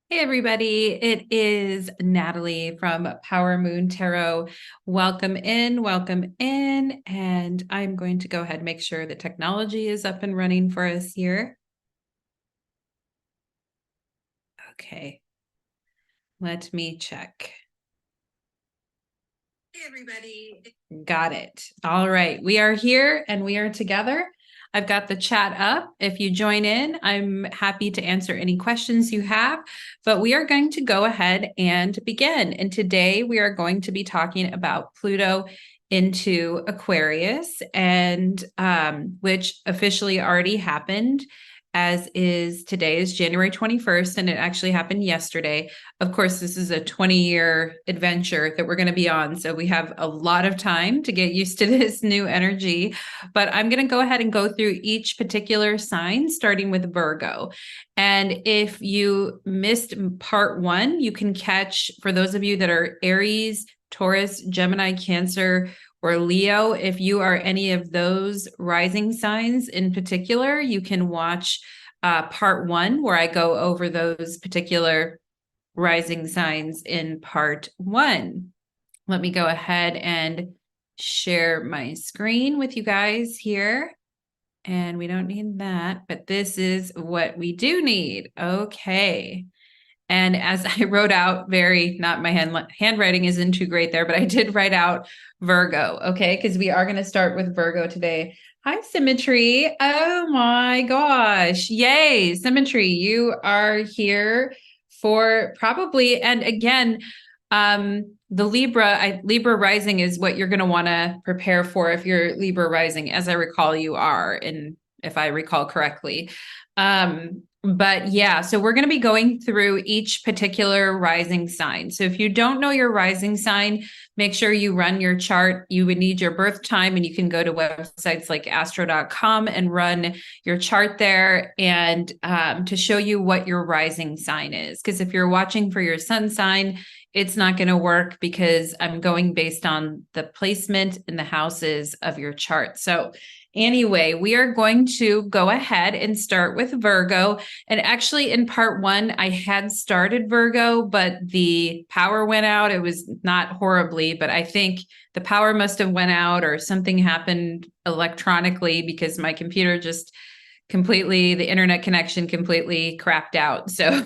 Hey everybody, it is Natalie from Power Moon Tarot. Welcome in, and I'm going to go ahead and make sure the technology is up and running for us here. Okay, let me check. Hey everybody. Got it. All right, we are here and we are together. I've got the chat up. If you join in, I'm happy to answer any questions you have, but we are going to go ahead and begin. And today we are going to be talking about Pluto into Aquarius, and which officially already happened, as is today is January 21st, and it actually happened yesterday. Of course, this is a 20-year adventure that we're going to be on, so we have a lot of time to get used to this new energy. But I'm going to go ahead and go through each particular sign, starting with Virgo. And if you missed part one, you can catch, for those of you that are Aries, Taurus, Gemini, Cancer, or Leo, if you are any of those rising signs in particular, you can watch part one, where I go over those particular rising signs in part one. Let me go ahead and share my screen with you guys here. And we don't need that, but this is what we do need. Okay. And as I wrote out, not my handwriting isn't too great there, but I did write out Virgo, okay? Because we are going to start with Virgo today. Hi, Symmetry. Oh my gosh. Yay, Symmetry. You are here for probably, and again, the Libra rising is what you're going to want to prepare for if you're Libra rising, as I recall you are, and if I recall correctly. But yeah, so we're going to be going through each particular rising sign. So if you don't know your rising sign, make sure you run your chart. You would need your birth time, and you can go to websites like astro.com and run your chart there, and to show you what your rising sign is. Because if you're watching for your sun sign, it's not going to work, because I'm going based on the placement in the houses of your chart. So anyway, we are going to go ahead and start with Virgo. And actually, in part one, I had started Virgo, but the power went out. It was not horribly, but I think the power must have went out, or something happened electronically, because my computer just the internet connection completely crapped out. So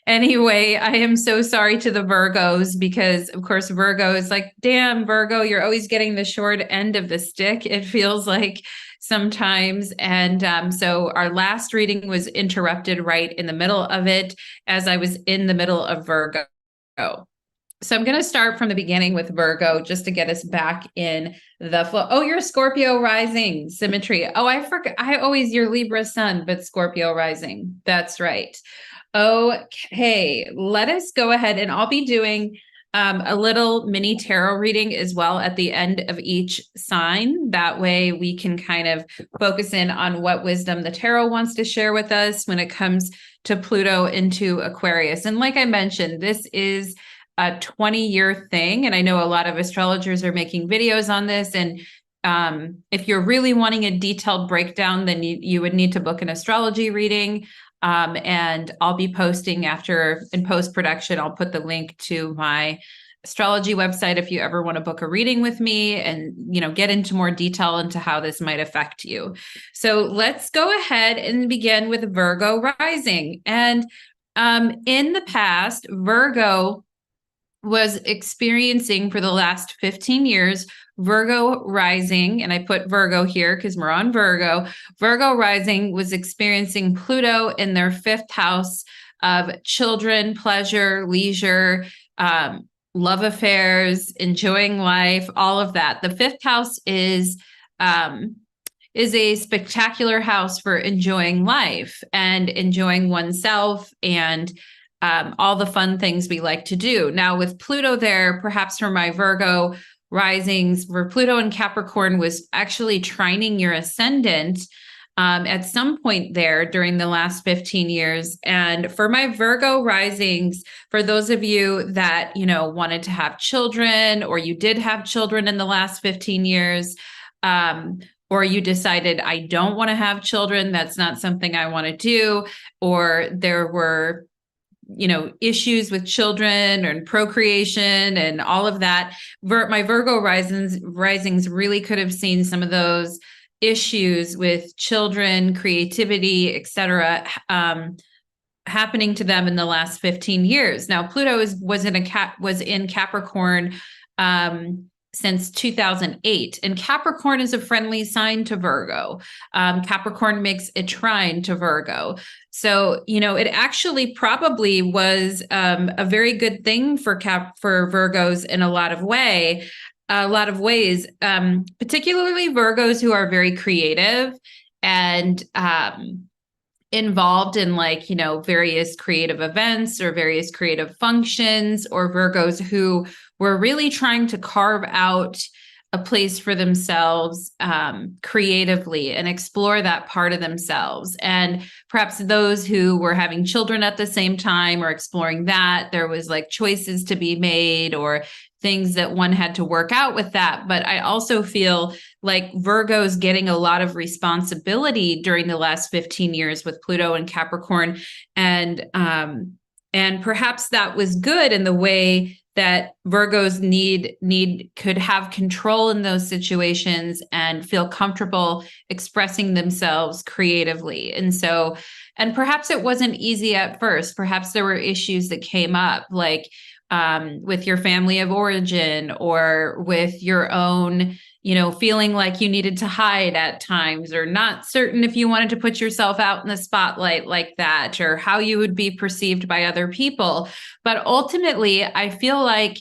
anyway, I am so sorry to the Virgos, because of course Virgo is like, damn, Virgo, you're always getting the short end of the stick, it feels like sometimes. And so our last reading was interrupted right in the middle of it, as I was in the middle of Virgo. So I'm going to start from the beginning with Virgo, just to get us back in the flow. Oh, you're Scorpio rising, Symmetry. Oh, I forgot. You're Libra sun, but Scorpio rising. That's right. Okay, let us go ahead, and I'll be doing a little mini tarot reading as well at the end of each sign. That way we can kind of focus in on what wisdom the tarot wants to share with us when it comes to Pluto into Aquarius. And like I mentioned, this is a 20-year thing. And I know a lot of astrologers are making videos on this. And if you're really wanting a detailed breakdown, then you would need to book an astrology reading. And I'll be posting in post-production, I'll put the link to my astrology website if you ever want to book a reading with me and, get into more detail into how this might affect you. So let's go ahead and begin with Virgo rising. And in the past, Virgo was experiencing, for the last 15 years, Virgo rising, and I put Virgo here because we're on Virgo. Virgo rising was experiencing Pluto in their fifth house of children, pleasure, leisure, love affairs, enjoying life, all of that. The fifth house is a spectacular house for enjoying life and enjoying oneself, and all the fun things we like to do. Now, with Pluto there, perhaps for my Virgo risings, where Pluto in Capricorn was actually trining your ascendant at some point there during the last 15 years. And for my Virgo risings, for those of you that, wanted to have children, or you did have children in the last 15 years, or you decided, I don't want to have children, that's not something I want to do, or there were issues with children and procreation and all of that. My Virgo risings really could have seen some of those issues with children, creativity, etc., happening to them in the last 15 years. Now, Pluto was in Capricorn since 2008, and Capricorn is a friendly sign to Virgo. Capricorn makes a trine to Virgo. So, it actually probably was a very good thing for Virgos in a lot of ways, particularly Virgos who are very creative and involved in various creative events or various creative functions, or Virgos who were really trying to carve out a place for themselves creatively and explore that part of themselves. And perhaps those who were having children at the same time or exploring that, there was choices to be made or things that one had to work out with that. But I also feel like Virgo's getting a lot of responsibility during the last 15 years with Pluto and Capricorn. And perhaps that was good in the way that Virgos could have control in those situations and feel comfortable expressing themselves creatively. And perhaps it wasn't easy at first. Perhaps there were issues that came up, with your family of origin or with your own, feeling like you needed to hide at times, or not certain if you wanted to put yourself out in the spotlight like that, or how you would be perceived by other people. But ultimately, I feel like,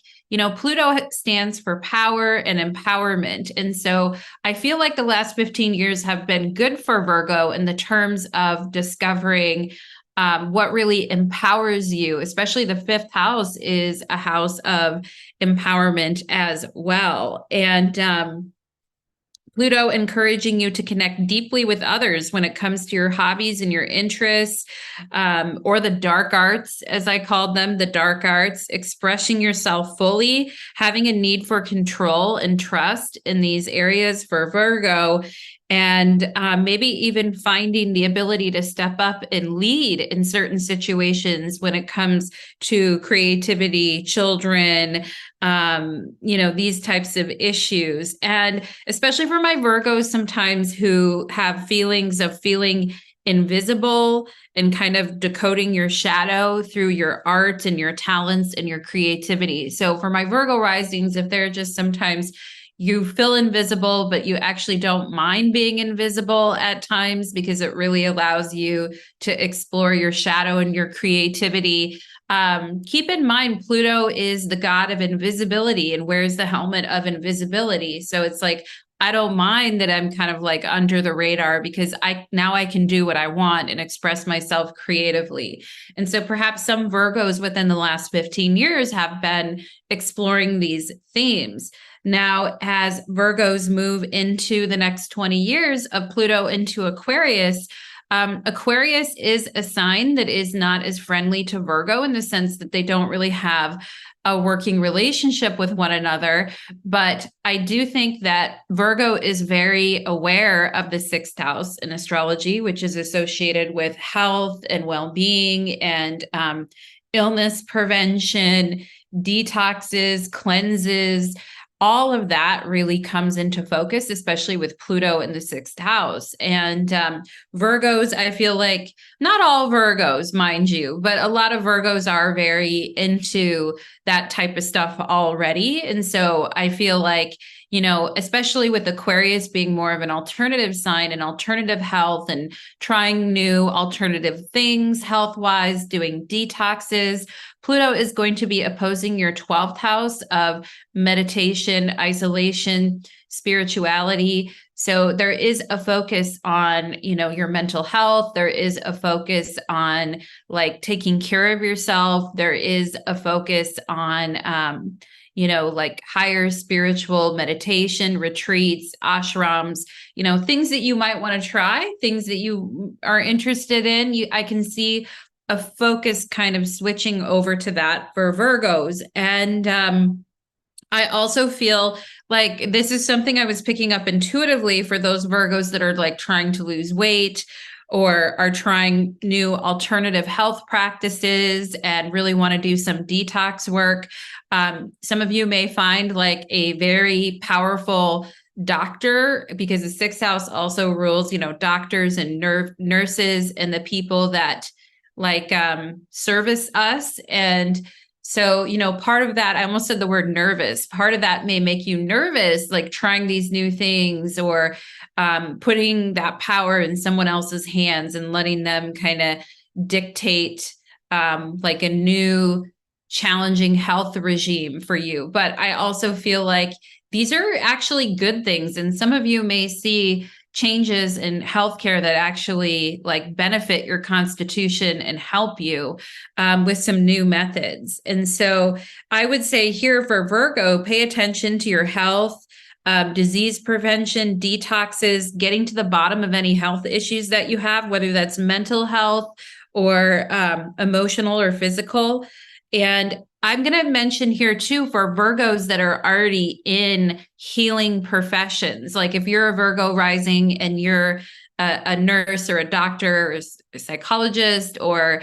Pluto stands for power and empowerment. And so I feel like the last 15 years have been good for Virgo in the terms of discovering what really empowers you, especially the fifth house is a house of empowerment as well. And Pluto encouraging you to connect deeply with others when it comes to your hobbies and your interests, or the dark arts, as I called them, the dark arts, expressing yourself fully, having a need for control and trust in these areas for Virgo. And maybe even finding the ability to step up and lead in certain situations when it comes to creativity, children, these types of issues. And especially for my Virgos sometimes who have feelings of feeling invisible and kind of decoding your shadow through your art and your talents and your creativity. So for my Virgo risings, if they're just sometimes you feel invisible, but you actually don't mind being invisible at times because it really allows you to explore your shadow and your creativity. Keep in mind, Pluto is the god of invisibility and wears the helmet of invisibility. So it's I don't mind that I'm kind of under the radar because I can do what I want and express myself creatively. And so perhaps some Virgos within the last 15 years have been exploring these themes. Now, as Virgos move into the next 20 years of Pluto into Aquarius, Aquarius is a sign that is not as friendly to Virgo in the sense that they don't really have a working relationship with one another. But I do think that Virgo is very aware of the sixth house in astrology, which is associated with health and well-being and illness prevention, detoxes, cleanses. All of that really comes into focus, especially with Pluto in the sixth house. And Virgos, I feel like not all Virgos, mind you, but a lot of Virgos are very into that type of stuff already. And so I feel like, especially with Aquarius being more of an alternative sign and alternative health and trying new alternative things health-wise, doing detoxes, Pluto is going to be opposing your 12th house of meditation, isolation, spirituality. So there is a focus on, your mental health. There is a focus on taking care of yourself. There is a focus on, higher spiritual meditation, retreats, ashrams, things that you might want to try, things that you are interested in. I can see a focus kind of switching over to that for Virgos. And I also feel like this is something I was picking up intuitively for those Virgos that are trying to lose weight or are trying new alternative health practices and really want to do some detox work. Some of you may find like a very powerful doctor, because the sixth house also rules, doctors and nurses and the people that like service us. And so, part of that, I almost said the word nervous. Part of that may make you nervous, like trying these new things, or putting that power in someone else's hands and letting them kind of dictate like a new challenging health regime for you. But I also feel like these are actually good things. And some of you may see changes in healthcare that actually like benefit your constitution and help you with some new methods. And so I would say here for Virgo, pay attention to your health, disease prevention, detoxes, getting to the bottom of any health issues that you have, whether that's mental health or emotional or physical. And I'm going to mention here too, for Virgos that are already in healing professions, like if you're a Virgo rising and you're a nurse or a doctor or a psychologist, or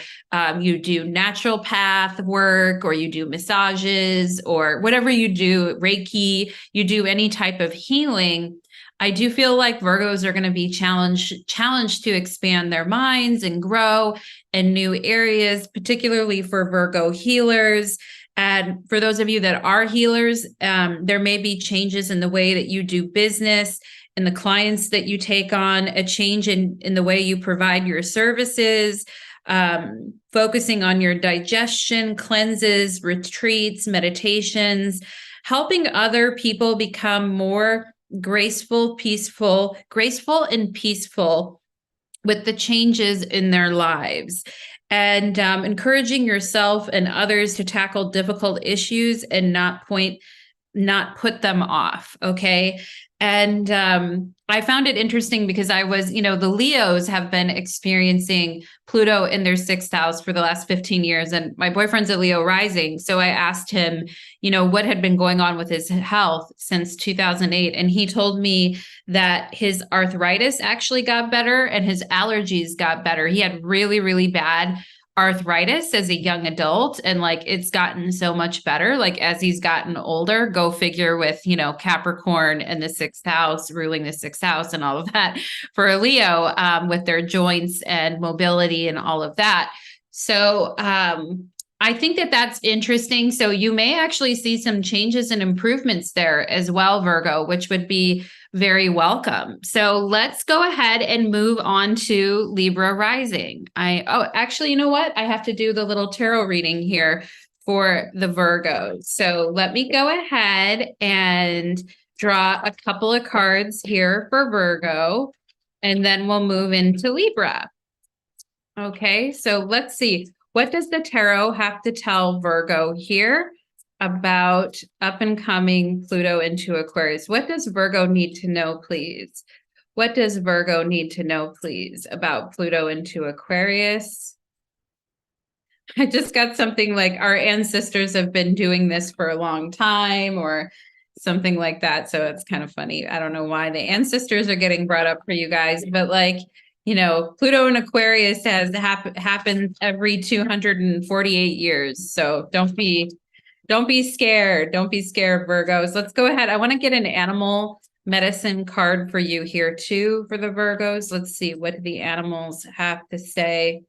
you do naturopath work, or you do massages, or whatever you do, Reiki, you do any type of healing, I do feel like Virgos are going to be challenged to expand their minds and grow in new areas, particularly for Virgo healers. And for those of you that are healers, there may be changes in the way that you do business and the clients that you take on, a change in the way you provide your services, focusing on your digestion, cleanses, retreats, meditations, helping other people become more graceful and peaceful with the changes in their lives, and encouraging yourself and others to tackle difficult issues and not put them off. Okay. And I found it interesting because I was, the Leos have been experiencing Pluto in their sixth house for the last 15 years. And my boyfriend's a Leo rising. So I asked him, what had been going on with his health since 2008. And he told me that his arthritis actually got better and his allergies got better. He had really, really bad arthritis as a young adult, and like it's gotten so much better like as he's gotten older. Go figure, with Capricorn and the sixth house ruling the sixth house and all of that for a Leo, with their joints and mobility and all of that. So I think that that's interesting. So you may actually see some changes and improvements there as well, Virgo, which would be very welcome. So let's go ahead and move on to Libra rising. Actually, you know what? I have to do the little tarot reading here for the Virgos. So let me go ahead and draw a couple of cards here for Virgo, and then we'll move into Libra. Okay, so let's see. What does the tarot have to tell Virgo here about up and coming Pluto into Aquarius? What does Virgo need to know, please? What does Virgo need to know, please, about Pluto into Aquarius? I just got something like our ancestors have been doing this for a long time, or something like that. So it's kind of funny. I don't know why the ancestors are getting brought up for you guys, but like, Pluto in Aquarius has happened every 248 years. So don't be scared. Don't be scared, Virgos. Let's go ahead. I want to get an animal medicine card for you here too, for the Virgos. Let's see what the animals have to say.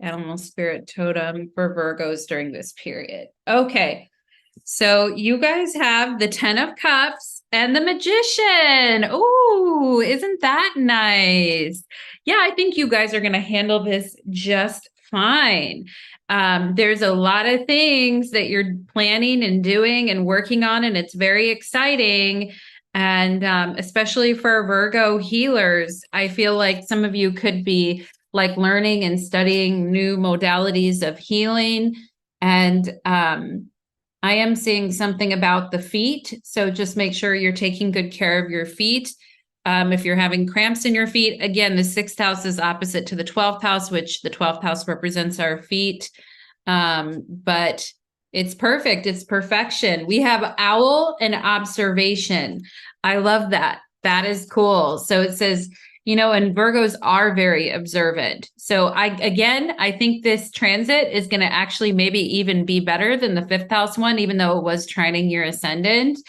Animal spirit totem for Virgos during this period. Okay. So you guys have the 10 of Cups and the Magician. Ooh, isn't that nice? Yeah, I think you guys are going to handle this just fine. There's a lot of things that you're planning and doing and working on, and it's very exciting. And especially for Virgo healers, I feel like some of you could be like learning and studying new modalities of healing. And I am seeing something about the feet. So just make sure you're taking good care of your feet. If you're having cramps in your feet, again, the sixth house is opposite to the 12th house, which the 12th house represents our feet. But it's perfect. It's perfection. We have owl and observation. I love that. That is cool. So it says, And Virgos are very observant. So I think this transit is going to actually maybe even be better than the fifth house one, even though it was trining your ascendant.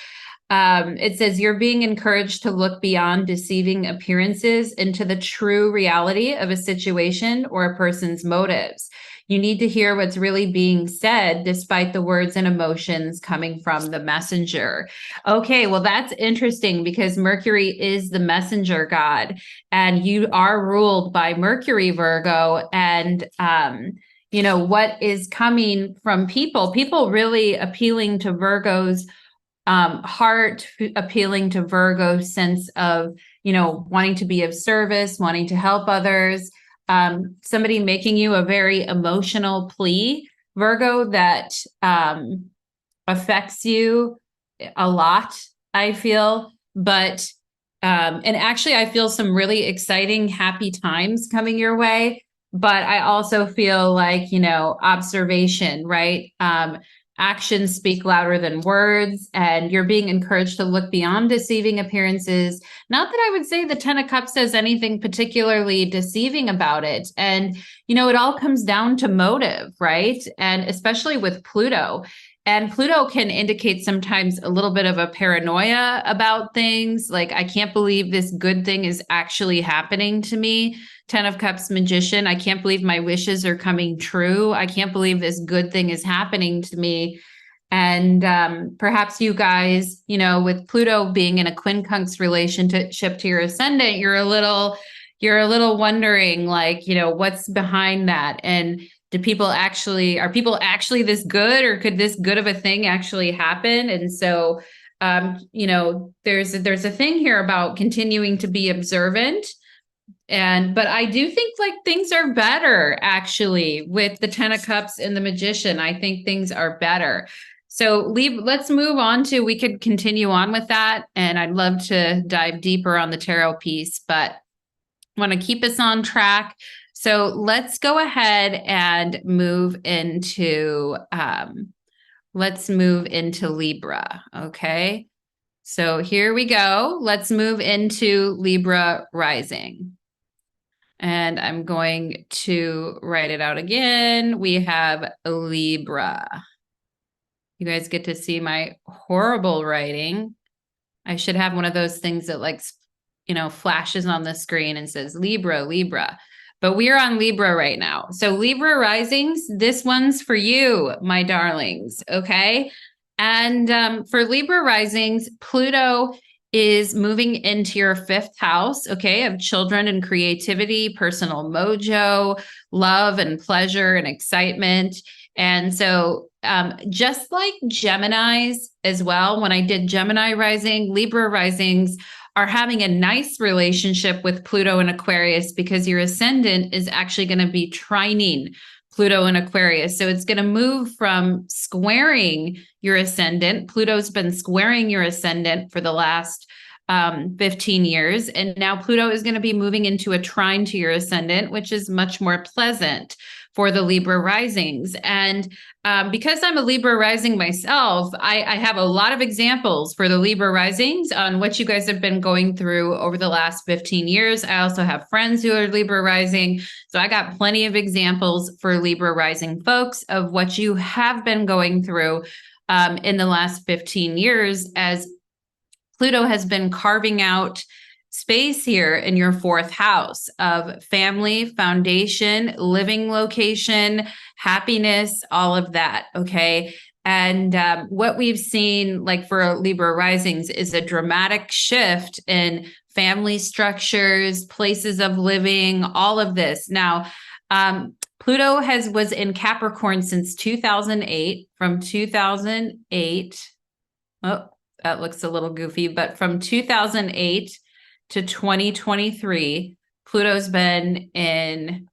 It says you're being encouraged to look beyond deceiving appearances into the true reality of a situation or a person's motives. You need to hear what's really being said despite the words and emotions coming from the messenger. Okay, well, that's interesting because Mercury is the messenger god, and you are ruled by Mercury, Virgo. And, what is coming from people really appealing to Virgo's heart, appealing to Virgo's sense of, wanting to be of service, wanting to help others. Somebody making you a very emotional plea, Virgo, that affects you a lot, I feel. But, and actually, I feel some really exciting, happy times coming your way. But I also feel like, observation, right? Actions speak louder than words, and you're being encouraged to look beyond deceiving appearances. Not that I would say the Ten of Cups says anything particularly deceiving about it. And, it all comes down to motive, right? And especially with Pluto. And Pluto can indicate sometimes a little bit of a paranoia about things. Like, I can't believe this good thing is actually happening to me. Ten of Cups magician. I can't believe my wishes are coming true. I can't believe this good thing is happening to me. And perhaps you guys, with Pluto being in a quincunx relationship to your ascendant, you're a little wondering, like, what's behind that? And are people actually this good, or could this good of a thing actually happen? And so, there's a thing here about continuing to be observant. But I do think like things are better actually with the Ten of Cups and the Magician. I think things are better. So let's move on to, we could continue on with that. And I'd love to dive deeper on the tarot piece, but I want to keep us on track. So let's go ahead and move into, Libra. Okay. So here we go. Let's move into Libra rising. And I'm going to write it out again. We have Libra. You guys get to see my horrible writing. I should have one of those things that flashes on the screen and says Libra, Libra. But we are on Libra right now. So Libra risings, this one's for you, my darlings, okay? And for Libra risings, Pluto is moving into your fifth house, okay, of children and creativity, personal mojo, love and pleasure and excitement. And so just like Geminis as well, when I did Gemini rising, Libra risings are having a nice relationship with Pluto and Aquarius because your ascendant is actually going to be trining Pluto and Aquarius. So it's going to move from squaring your ascendant. Pluto's been squaring your ascendant for the last 15 years. And now Pluto is going to be moving into a trine to your ascendant, which is much more pleasant for the Libra risings. And because I'm a Libra rising myself, I have a lot of examples for the Libra risings on what you guys have been going through over the last 15 years. I also have friends who are Libra rising. So I got plenty of examples for Libra rising folks of what you have been going through in the last 15 years, as Pluto has been carving out space here in your fourth house of family, foundation, living location, happiness, all of that. Okay. And what we've seen, like for Libra risings, is a dramatic shift in family structures, places of living, all of this. Now, Pluto was in Capricorn since 2008. From 2008, oh, that looks a little goofy, but from 2008 to 2023, Pluto's been in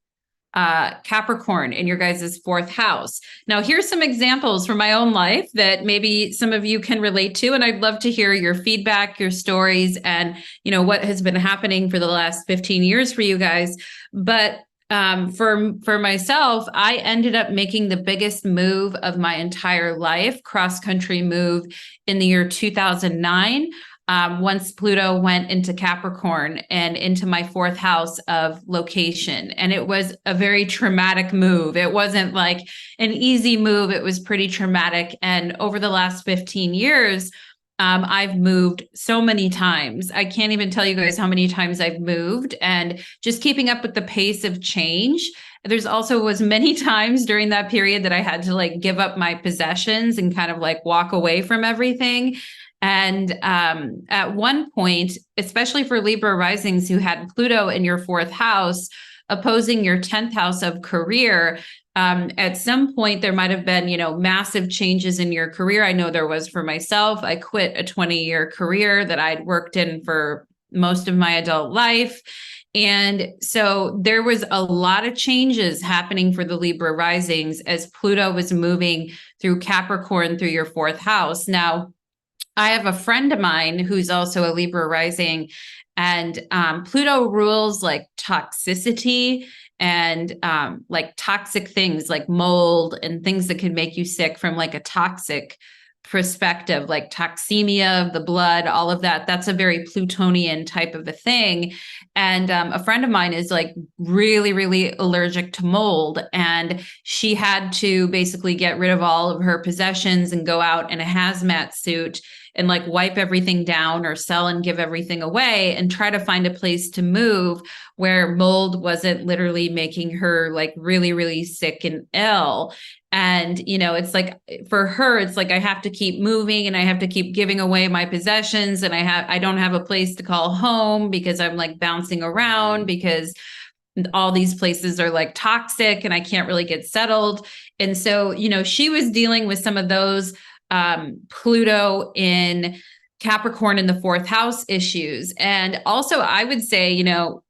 Capricorn in your guys' fourth house. Now, here's some examples from my own life that maybe some of you can relate to, and I'd love to hear your feedback, your stories, and what has been happening for the last 15 years for you guys. But for myself, I ended up making the biggest move of my entire life, cross-country move in the year 2009. once Pluto went into Capricorn and into my fourth house of location. And it was a very traumatic move. It wasn't like an easy move. It was pretty traumatic. And over the last 15 years, I've moved so many times. I can't even tell you guys how many times I've moved, and just keeping up with the pace of change. There's also was many times during that period that I had to like give up my possessions and kind of like walk away from everything. And at one point, especially for Libra risings who had Pluto in your fourth house, opposing your 10th house of career, at some point there might have been, massive changes in your career. I know there was for myself. I quit a 20-year career that I'd worked in for most of my adult life. And so there was a lot of changes happening for the Libra risings as Pluto was moving through Capricorn through your fourth house. Now, I have a friend of mine who's also a Libra rising, and Pluto rules like toxicity and like toxic things like mold and things that can make you sick from like a toxic perspective, like toxemia of the blood, all of that. That's a very Plutonian type of a thing. And a friend of mine is like really, really allergic to mold. And she had to basically get rid of all of her possessions and go out in a hazmat suit and like wipe everything down or sell and give everything away and try to find a place to move where mold wasn't literally making her like really, really sick and ill. And, it's like for her, it's like I have to keep moving and I have to keep giving away my possessions. And I don't have a place to call home because I'm like bouncing around because all these places are like toxic and I can't really get settled. And so, she was dealing with some of those Pluto in Capricorn in the fourth house issues. And also I would say,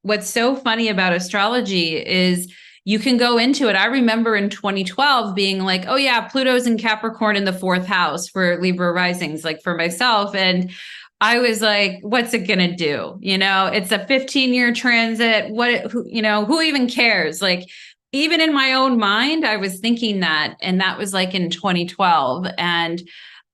what's so funny about astrology is you can go into it. I remember in 2012 being like, oh yeah, Pluto's in Capricorn in the fourth house for Libra risings, like for myself. And I was like, what's it going to do? It's a 15-year transit. Who even cares? Like, even in my own mind, I was thinking that, and that was like in 2012. And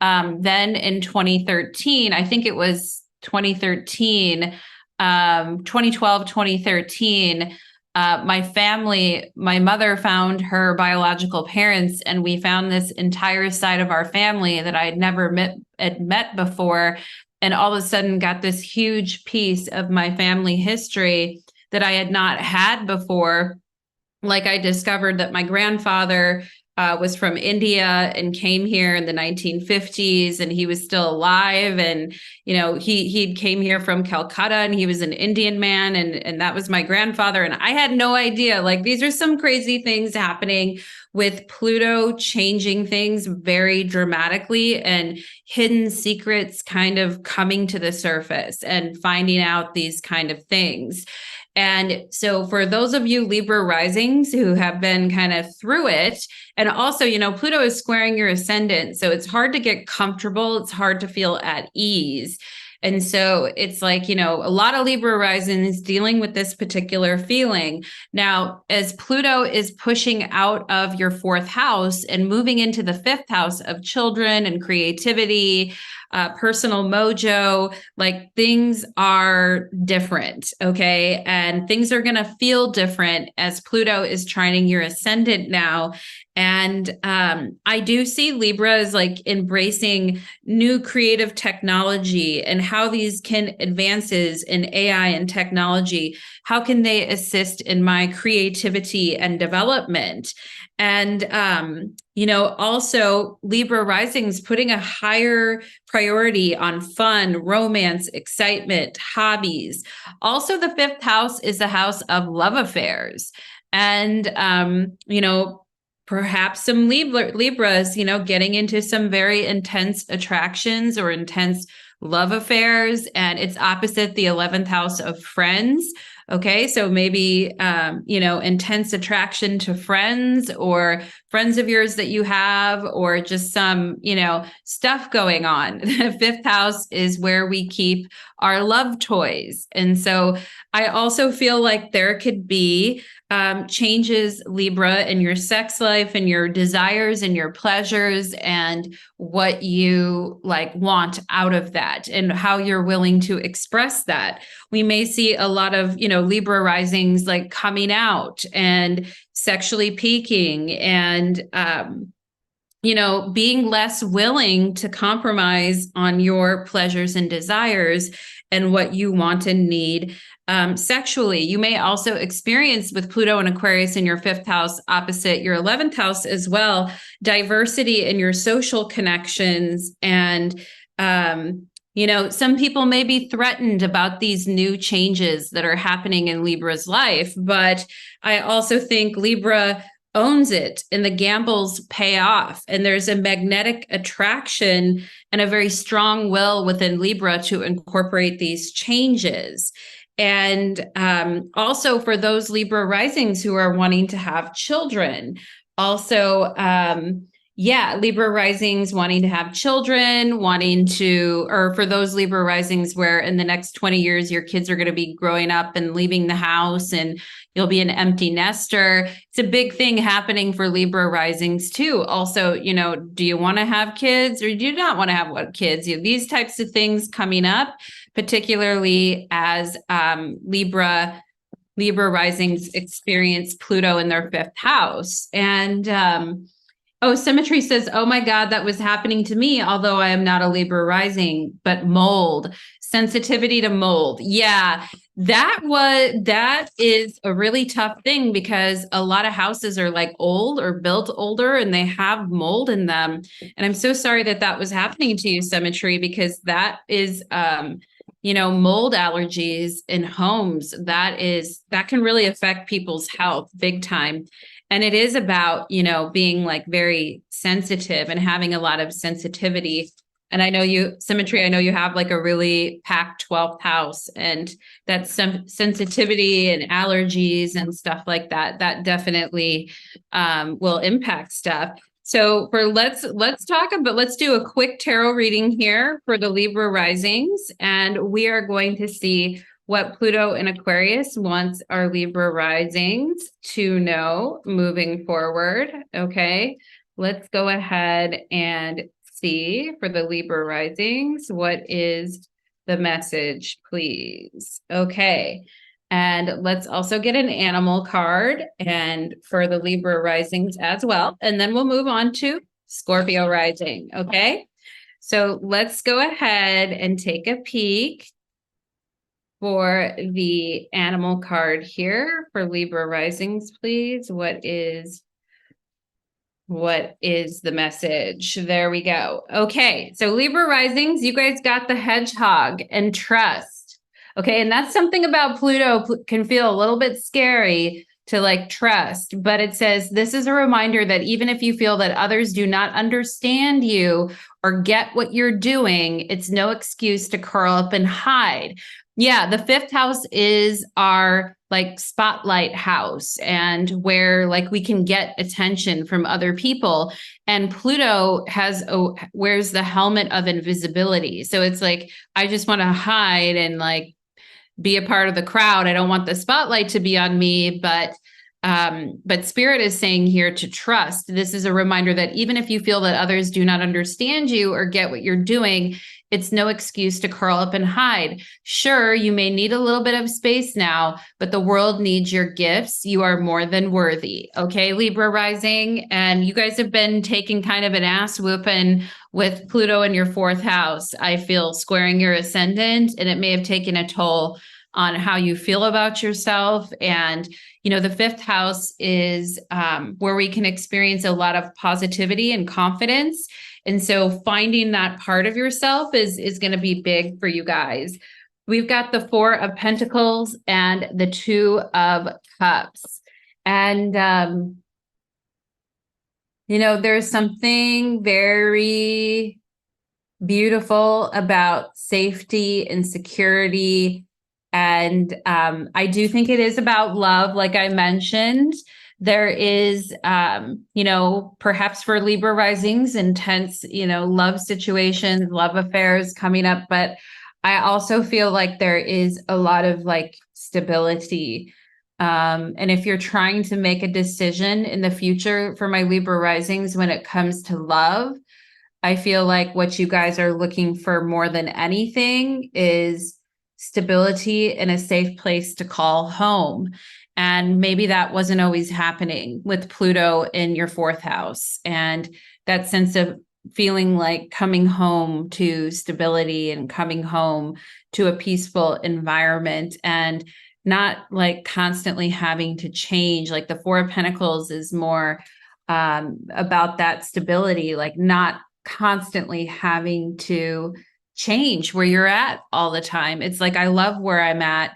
then in 2013, I think it was 2013, 2012, 2013, my mother found her biological parents, and we found this entire side of our family that I had never met before. And all of a sudden got this huge piece of my family history that I had not had before. Like I discovered that my grandfather was from India and came here in the 1950s, and he was still alive. And, he came here from Calcutta, and he was an Indian man. And that was my grandfather. And I had no idea, like, these are some crazy things happening with Pluto changing things very dramatically and hidden secrets kind of coming to the surface and finding out these kind of things. And so for those of you Libra risings who have been kind of through it, and also, Pluto is squaring your ascendant. So it's hard to get comfortable. It's hard to feel at ease. And so it's like, a lot of Libra risings dealing with this particular feeling. Now, as Pluto is pushing out of your fourth house and moving into the fifth house of children and creativity, personal mojo, like things are different. Okay. And things are going to feel different as Pluto is trining your ascendant now. And I do see Libra as like embracing new creative technology and how these advances in AI and technology, how can they assist in my creativity and development? And, also Libra risings putting a higher priority on fun, romance, excitement, hobbies. Also, the fifth house is the house of love affairs. And, perhaps some Libras, getting into some very intense attractions or intense love affairs. And it's opposite the 11th house of friends. Okay, so maybe, intense attraction to friends or friends of yours that you have, or just some, stuff going on. The fifth house is where we keep our love toys. And so I also feel like there could be changes, Libra, in your sex life and your desires and your pleasures and what you want out of that and how you're willing to express that. We may see a lot of, Libra risings coming out and sexually peaking and, being less willing to compromise on your pleasures and desires and what you want and need sexually. You may also experience, with Pluto and Aquarius in your fifth house opposite your 11th house as well, diversity in your social connections. And, some people may be threatened about these new changes that are happening in Libra's life. But I also think Libra owns it and the gambles pay off. And there's a magnetic attraction and a very strong will within Libra to incorporate these changes. And also for those Libra risings who are wanting to have children, also, Libra risings wanting to have children, or for those Libra risings where in the next 20 years, your kids are going to be growing up and leaving the house and you'll be an empty nester. It's a big thing happening for Libra risings too. Also, do you want to have kids or do you not want to have kids? These types of things coming up, particularly as Libra risings experience Pluto in their fifth house. And Symmetry says, oh my God, that was happening to me, although I am not a Libra rising, but mold, sensitivity to mold. Yeah, that is a really tough thing because a lot of houses are old or built older and they have mold in them. And I'm so sorry that was happening to you, Symmetry, because that is, mold allergies in homes. That can really affect people's health big time. And it is about, being very sensitive and having a lot of sensitivity. And I know Symmetry, I know you have a really packed 12th house, and that's some sensitivity and allergies and stuff like that. That definitely will impact stuff. So let's do a quick tarot reading here for the Libra risings. And we are going to see what Pluto in Aquarius wants our Libra risings to know moving forward. Okay, let's go ahead and see for the Libra risings, what is the message, please? Okay, and let's also get an animal card and for the Libra risings as well. And then we'll move on to Scorpio rising, okay? So let's go ahead and take a peek for the animal card here for Libra risings, please. What is the message? There we go. Okay, so Libra risings, you guys got the hedgehog and trust. Okay, and that's something about Pluto can feel a little bit scary to trust, but it says this is a reminder that even if you feel that others do not understand you or get what you're doing, it's no excuse to curl up and hide. Yeah, the fifth house is our spotlight house and where we can get attention from other people. And Pluto wears the helmet of invisibility. So it's I just want to hide and be a part of the crowd. I don't want the spotlight to be on me, but Spirit is saying here to trust. This is a reminder that even if you feel that others do not understand you or get what you're doing, it's no excuse to curl up and hide. Sure, you may need a little bit of space now, but the world needs your gifts. You are more than worthy. Okay, Libra rising. And you guys have been taking kind of an ass whooping with Pluto in your fourth house. I feel squaring your ascendant, and it may have taken a toll on how you feel about yourself. And, the fifth house is where we can experience a lot of positivity and confidence. And so finding that part of yourself is going to be big for you guys. We've got the Four of Pentacles and the Two of Cups. And, there's something very beautiful about safety and security. And I do think it is about love, like I mentioned, There is, perhaps for Libra risings, intense, love situations, love affairs coming up. But I also feel like there is a lot of like stability. And if you're trying to make a decision in the future for my Libra risings, when it comes to love, I feel like what you guys are looking for more than anything is stability and a safe place to call home. And maybe that wasn't always happening with Pluto in your fourth house. And that sense of feeling like coming home to stability and coming home to a peaceful environment and not like constantly having to change. Like the Four of Pentacles is more about that stability, like not constantly having to change where you're at all the time. It's like I love where I'm at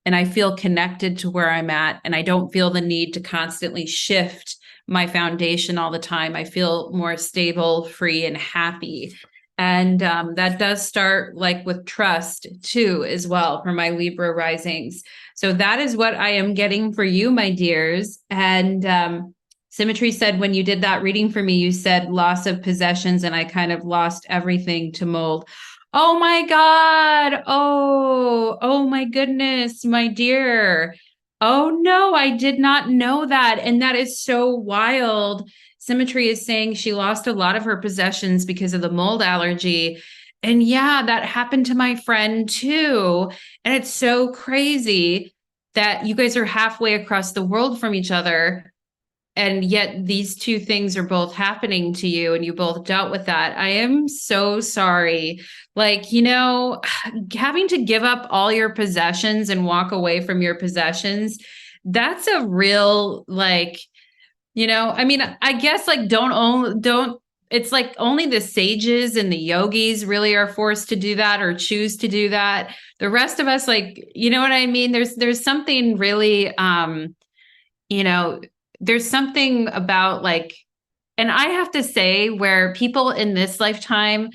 and I feel connected to where I'm at, and I don't feel the need to constantly shift my foundation all the time. I feel more stable, free, and happy. And that does start like with trust too, as well, for my Libra risings. So that is what I am getting for you, my dears. And Symmetry said, when you did that reading for me, you said loss of possessions, and I kind of lost everything to mold. Oh my God. Oh my goodness, my dear. Oh no, I did not know that. And that is so wild. Symmetry is saying she lost a lot of her possessions because of the mold allergy. And yeah, that happened to my friend too. And it's so crazy that you guys are halfway across the world from each other. And yet these two things are both happening to you and you both dealt with that. I am so sorry. Like, having to give up all your possessions and walk away from your possessions, that's a real, like, I guess like don't, it's like only the sages and the yogis really are forced to do that or choose to do that. The rest of us, like, you know what I mean? There's something really, there's something about like, and I have to say, where people in this lifetime,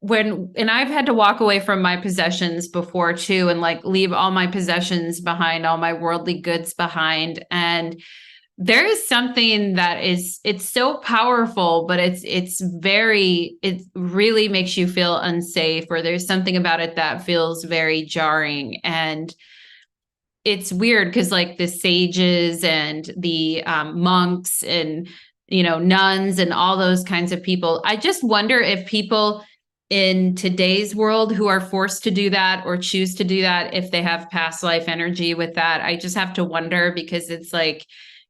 and I've had to walk away from my possessions before too, and like leave all my possessions behind, all my worldly goods behind. And there is something that it's so powerful, but it really makes you feel unsafe, or there's something about it that feels very jarring. And it's weird because like the sages and the monks and, nuns and all those kinds of people, I just wonder if people in today's world who are forced to do that or choose to do that, if they have past life energy with that. I just have to wonder, because it's like,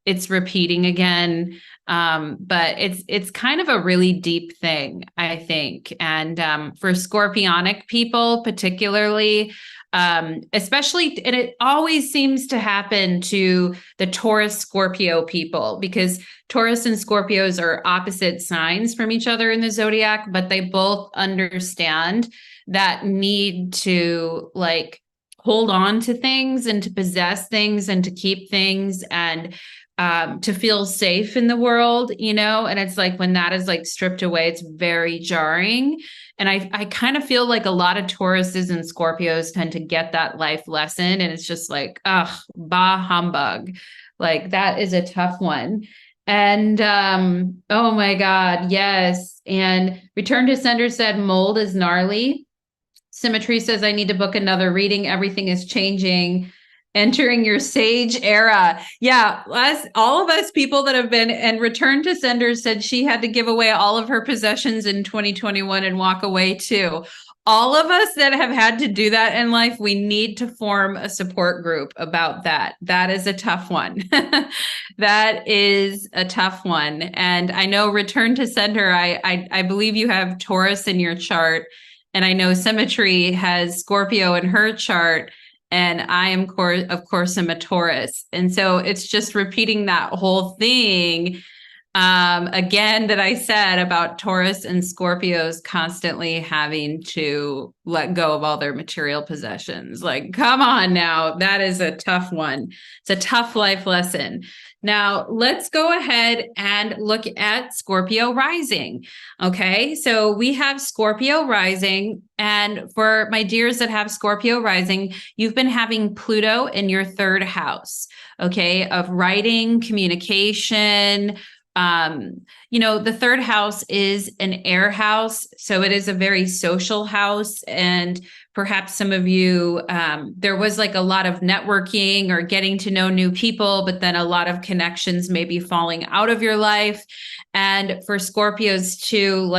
it's repeating again. But it's kind of a really deep thing, I think. And for Scorpionic people, particularly, especially, and it always seems to happen to the Taurus Scorpio people, because Taurus and Scorpios are opposite signs from each other in the zodiac, but they both understand that need to like hold on to things and to possess things and to keep things and to feel safe in the world, and it's like when that is like stripped away, it's very jarring. And I kind of feel like a lot of Tauruses and Scorpios tend to get that life lesson. And it's just like, bah humbug. Like that is a tough one. And oh my God, yes. And Return to Sender said mold is gnarly. Symmetry says, I need to book another reading. Everything is changing. Entering your sage era. Yeah, all of us people that have been, and Return to Sender said she had to give away all of her possessions in 2021 and walk away too. All of us that have had to do that in life, we need to form a support group about that. That is a tough one. That is a tough one. And I know Return to Sender, I believe you have Taurus in your chart. And I know Symmetry has Scorpio in her chart. And I am, of course, I'm a Taurus. And so it's just repeating that whole thing again that I said about Taurus and Scorpios constantly having to let go of all their material possessions. Like, come on now. That is a tough one. It's a tough life lesson. Now, let's go ahead and look at Scorpio rising. Okay, so we have Scorpio rising. And for my dears that have Scorpio rising, you've been having Pluto in your third house, okay, of writing, communication. The third house is an air house. So it is a very social house. And perhaps some of you, there was like a lot of networking or getting to know new people, but then a lot of connections maybe falling out of your life. And for Scorpios too,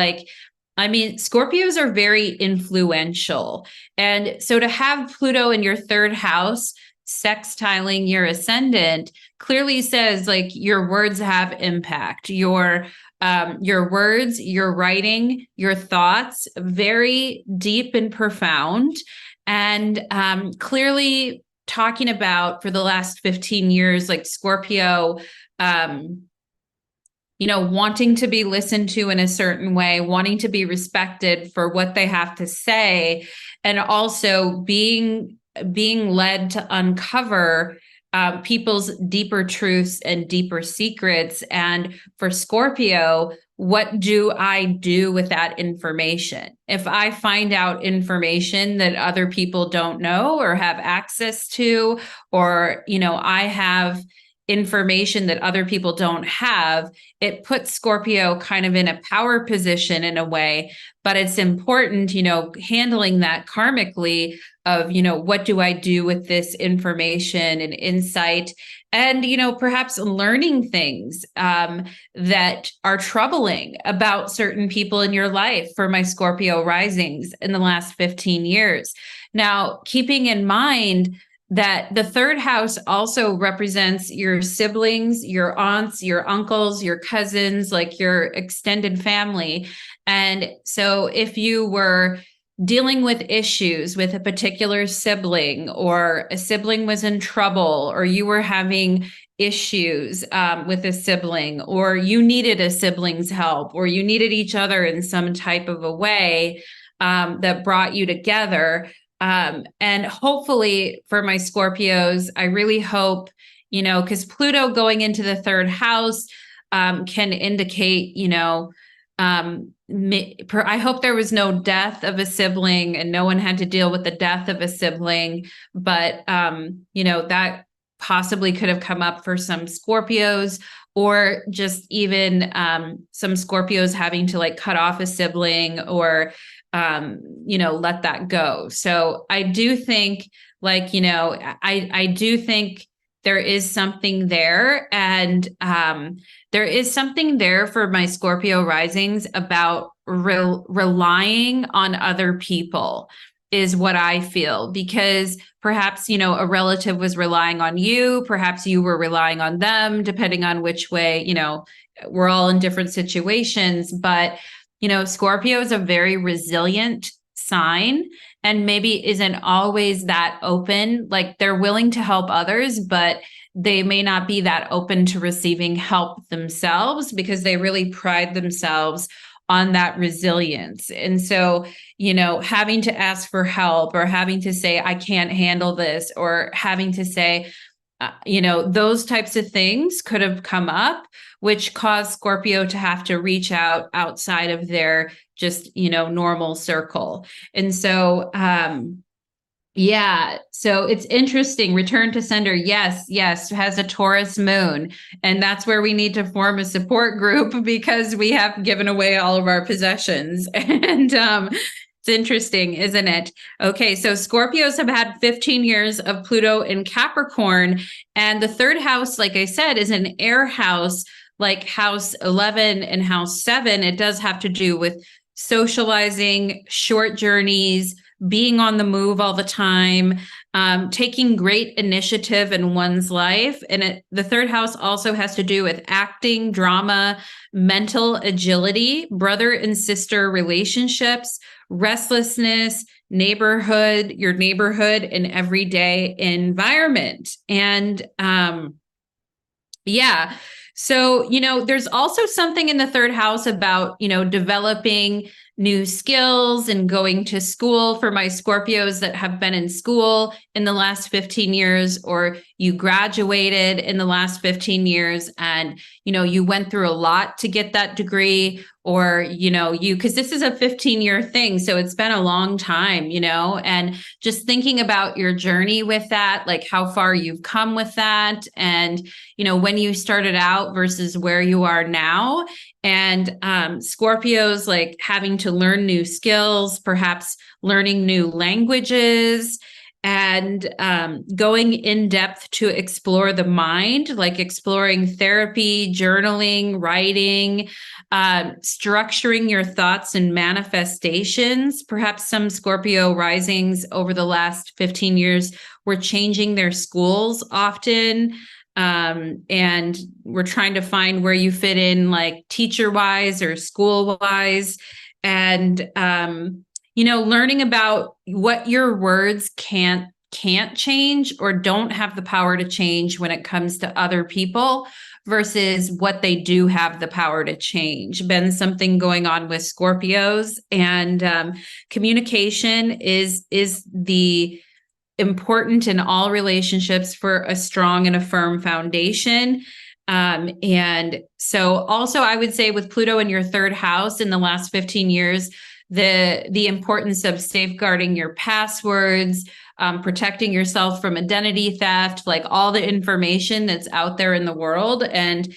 Scorpios are very influential. And so to have Pluto in your third house, sextiling your ascendant, clearly says like your words have impact. Your words, your writing, your thoughts, very deep and profound. And clearly talking about for the last 15 years, like Scorpio, wanting to be listened to in a certain way, wanting to be respected for what they have to say, and also being led to uncover people's deeper truths and deeper secrets. And for Scorpio, what do I do with that information? If I find out information that other people don't know or have access to, or, I have information that other people don't have, it puts Scorpio kind of in a power position in a way. But it's important, handling that karmically of, what do I do with this information and insight? And, perhaps learning things that are troubling about certain people in your life for my Scorpio risings in the last 15 years. Now, keeping in mind that the third house also represents your siblings, your aunts, your uncles, your cousins, like your extended family. And so if you were dealing with issues with a particular sibling, or a sibling was in trouble, or you were having issues with a sibling, or you needed a sibling's help, or you needed each other in some type of a way that brought you together. And hopefully for my Scorpios, I really hope, because Pluto going into the third house can indicate, I hope there was no death of a sibling and no one had to deal with the death of a sibling. But, that possibly could have come up for some Scorpios, or just even some Scorpios having to like cut off a sibling, or let that go. So I do think I do think there is something there. And there is something there for my Scorpio risings about relying on other people is what I feel, because perhaps, a relative was relying on you, perhaps you were relying on them, depending on which way, we're all in different situations. But Scorpio is a very resilient sign, and maybe isn't always that open. Like they're willing to help others, but they may not be that open to receiving help themselves, because they really pride themselves on that resilience. And so, having to ask for help, or having to say, I can't handle this, or having to say, those types of things could have come up, which caused Scorpio to have to reach out outside of their just, normal circle. And so, so it's interesting. Return to sender. Yes, has a Taurus moon. And that's where we need to form a support group, because we have given away all of our possessions. And it's interesting, isn't it? Okay, so Scorpios have had 15 years of Pluto in Capricorn. And the third house, like I said, is an air house, like house 11 and house 7. It does have to do with socializing, short journeys, being on the move all the time, taking great initiative in one's life. And the third house also has to do with acting, drama, mental agility, brother and sister relationships, restlessness, your neighborhood and everyday environment. And So, there's also something in the third house about, developing new skills and going to school for my Scorpios that have been in school in the last 15 years, or you graduated in the last 15 years and, you went through a lot to get that degree, or, because this is a 15-year thing. So it's been a long time, and just thinking about your journey with that, like how far you've come with that. And, when you started out versus where you are now. And Scorpios like having to learn new skills, perhaps learning new languages, and going in depth to explore the mind, like exploring therapy, journaling, writing, structuring your thoughts and manifestations. Perhaps some Scorpio risings over the last 15 years were changing their schools often. And we're trying to find where you fit in, like teacher wise or school wise. And, learning about what your words can't change or don't have the power to change when it comes to other people versus what they do have the power to change. Been something going on with Scorpios, and communication is the important in all relationships for a strong and a firm foundation. And so also I would say with Pluto in your third house in the last 15 years, the importance of safeguarding your passwords, protecting yourself from identity theft, like all the information that's out there in the world. And,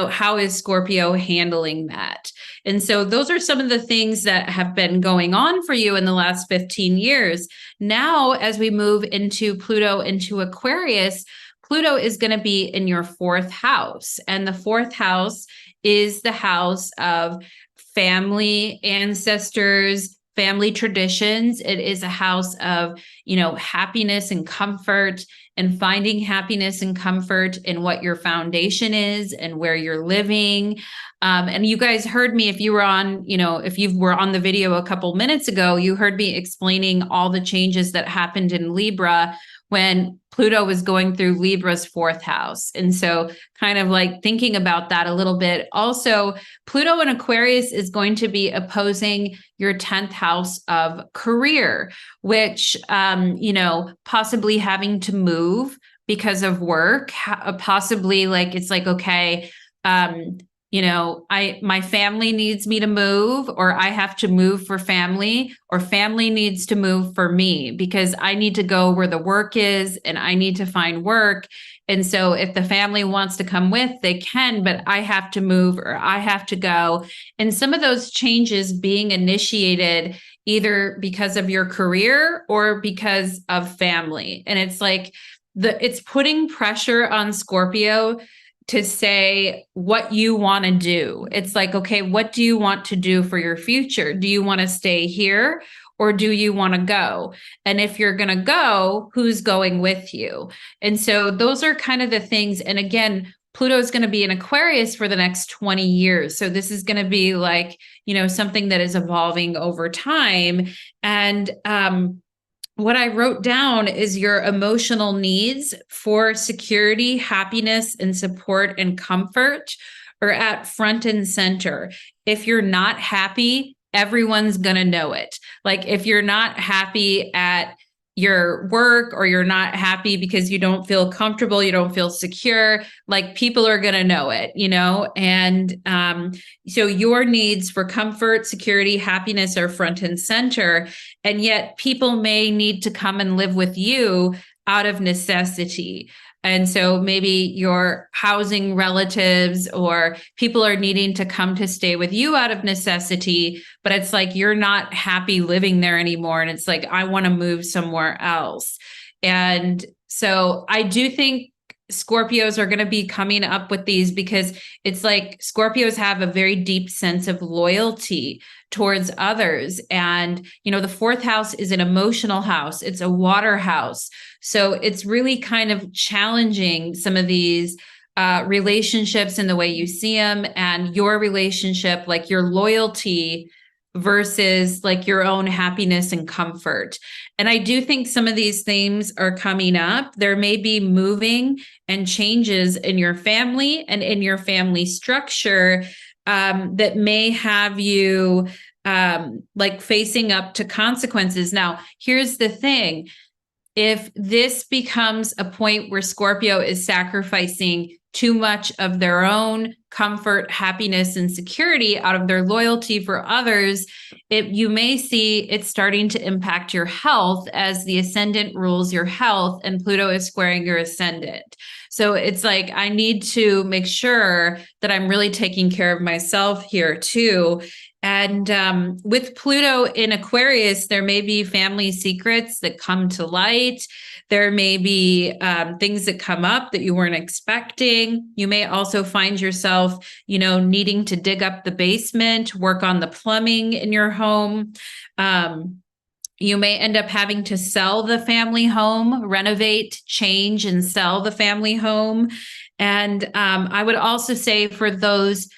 how is Scorpio handling that? And so those are some of the things that have been going on for you in the last 15 years. Now, as we move into Pluto into Aquarius, Pluto is going to be in your fourth house. And the fourth house is the house of family, ancestors, family traditions. It is a house of, happiness and comfort, and finding happiness and comfort in what your foundation is and where you're living. And you guys heard me, if you were on the video a couple minutes ago, you heard me explaining all the changes that happened in Libra when Pluto was going through Libra's fourth house. And so kind of like thinking about that a little bit. Also, Pluto in Aquarius is going to be opposing your 10th house of career, which, possibly having to move because of work, possibly like, it's like, okay, my family needs me to move, or I have to move for family, or family needs to move for me because I need to go where the work is and I need to find work. And so if the family wants to come with, they can, but I have to move or I have to go. And some of those changes being initiated either because of your career or because of family. And it's like it's putting pressure on Scorpio to say what you want to do. It's like, okay, what do you want to do for your future? Do you want to stay here or do you want to go? And if you're going to go, who's going with you? And so those are kind of the things. And again, Pluto is going to be in Aquarius for the next 20 years. So this is going to be like, something that is evolving over time. And, what I wrote down is your emotional needs for security, happiness, and support and comfort are at front and center. If you're not happy, everyone's going to know it. Like if you're not happy at your work, or you're not happy because you don't feel comfortable, you don't feel secure, like people are going to know it, and so your needs for comfort, security, happiness are front and center. And yet people may need to come and live with you out of necessity. And so maybe you're housing relatives or people are needing to come to stay with you out of necessity, but it's like you're not happy living there anymore. And it's like, I want to move somewhere else. And so I do think Scorpios are going to be coming up with these because it's like Scorpios have a very deep sense of loyalty towards others. And, the fourth house is an emotional house. It's a water house. So it's really kind of challenging some of these relationships in the way you see them, and your relationship, like your loyalty versus like your own happiness and comfort. And I do think some of these themes are coming up. There may be moving and changes in your family and in your family structure that may have you like facing up to consequences. Now, here's the thing. If this becomes a point where Scorpio is sacrificing too much of their own comfort, happiness, and security out of their loyalty for others, you may see it starting to impact your health as the ascendant rules your health and Pluto is squaring your ascendant. So it's like, I need to make sure that I'm really taking care of myself here too. And with Pluto in Aquarius, there may be family secrets that come to light. There may be things that come up that you weren't expecting. You may also find yourself, needing to dig up the basement, work on the plumbing in your home. You may end up having to sell the family home, renovate, change, and sell the family home. And I would also say for those,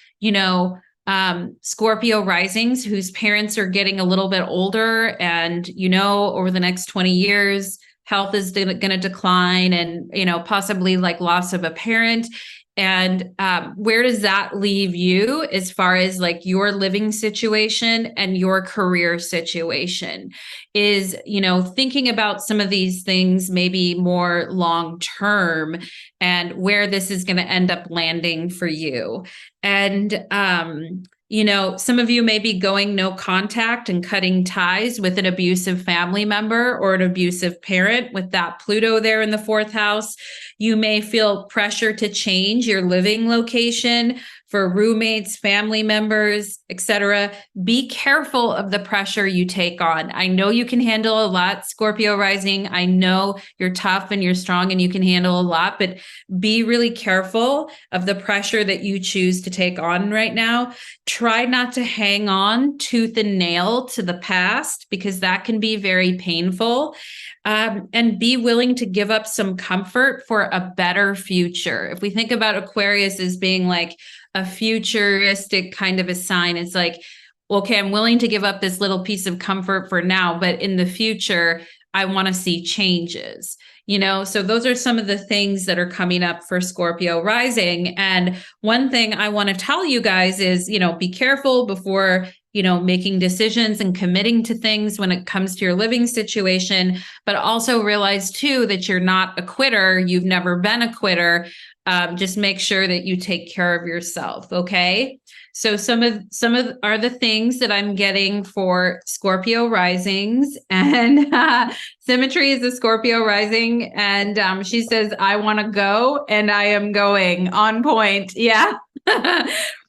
Scorpio risings whose parents are getting a little bit older and, over the next 20 years, health is going to decline and, possibly like loss of a parent. And where does that leave you as far as like your living situation and your career situation is, thinking about some of these things, maybe more long term and where this is going to end up landing for you. And, some of you may be going no contact and cutting ties with an abusive family member or an abusive parent with that Pluto there in the fourth house. You may feel pressure to change your living location for roommates, family members, etc. Be careful of the pressure you take on. I know you can handle a lot, Scorpio rising. I know you're tough and you're strong and you can handle a lot, but be really careful of the pressure that you choose to take on right now. Try not to hang on tooth and nail to the past because that can be very painful. And be willing to give up some comfort for a better future. If we think about Aquarius as being like a futuristic kind of a sign, it's like, okay, I'm willing to give up this little piece of comfort for now, but in the future, I want to see changes. So those are some of the things that are coming up for Scorpio rising. And one thing I want to tell you guys is, be careful before, making decisions and committing to things when it comes to your living situation, but also realize too that you're not a quitter. You've never been a quitter. Just make sure that you take care of yourself. Okay. So some of are the things that I'm getting for Scorpio risings, and Symmetry is a Scorpio rising, and she says, "I want to go, and I am going." On point, yeah,